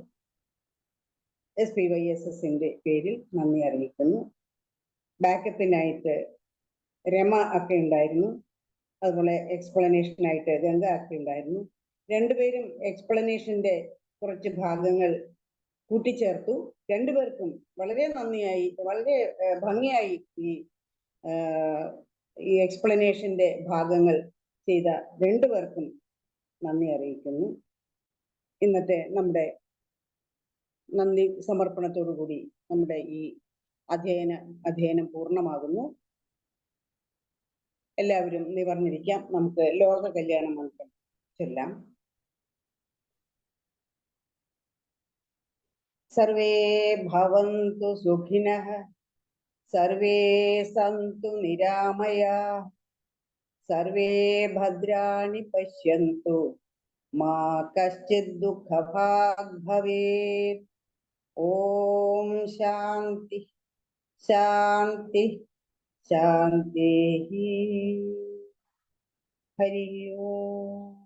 SPYSSന്റെ പേരിൽ നന്ദി അറിയിക്കുന്നു. ബാക്കപ്പിനായിട്ട് രമ ഒക്കെ ഉണ്ടായിരുന്നു, അതുപോലെ എക്സ്പ്ലനേഷനായിട്ട് ഗംഗ ഒക്കെ ഉണ്ടായിരുന്നു. രണ്ടുപേരും എക്സ്പ്ലനേഷന്റെ കുറച്ച് ഭാഗങ്ങൾ കൂട്ടിച്ചേർത്തു. രണ്ടുപേർക്കും വളരെ നന്ദിയായി, വളരെ ഭംഗിയായി ഈ എക്സ്പ്ലനേഷന്റെ ഭാഗങ്ങൾ ചെയ്ത രണ്ടുപേർക്കും നന്ദി അറിയിക്കുന്നു. ഇന്നത്തെ നമ്മുടെ നന്ദി സമർപ്പണത്തോടു കൂടി നമ്മുടെ ഈ അധ്യയനം പൂർണ്ണമാകുന്നു. എല്ലാവരും നിവർന്നിരിക്കാം. നമുക്ക് ലോക കല്യാണ മന്ത്രം ചൊല്ലാം. സർവേ ഭവന്തു സുഖിനഃ, സർവേ സന്തു നിരാമയാഃ, സർവേ ഭദ്രാണി പശ്യന്തു, മാ കശ്ചിത് ദുഃഖഭാഗ് ഭവേത്. ഓം ശാന്തി ശാന്തി ശാന്തി. ഹരി ഓം.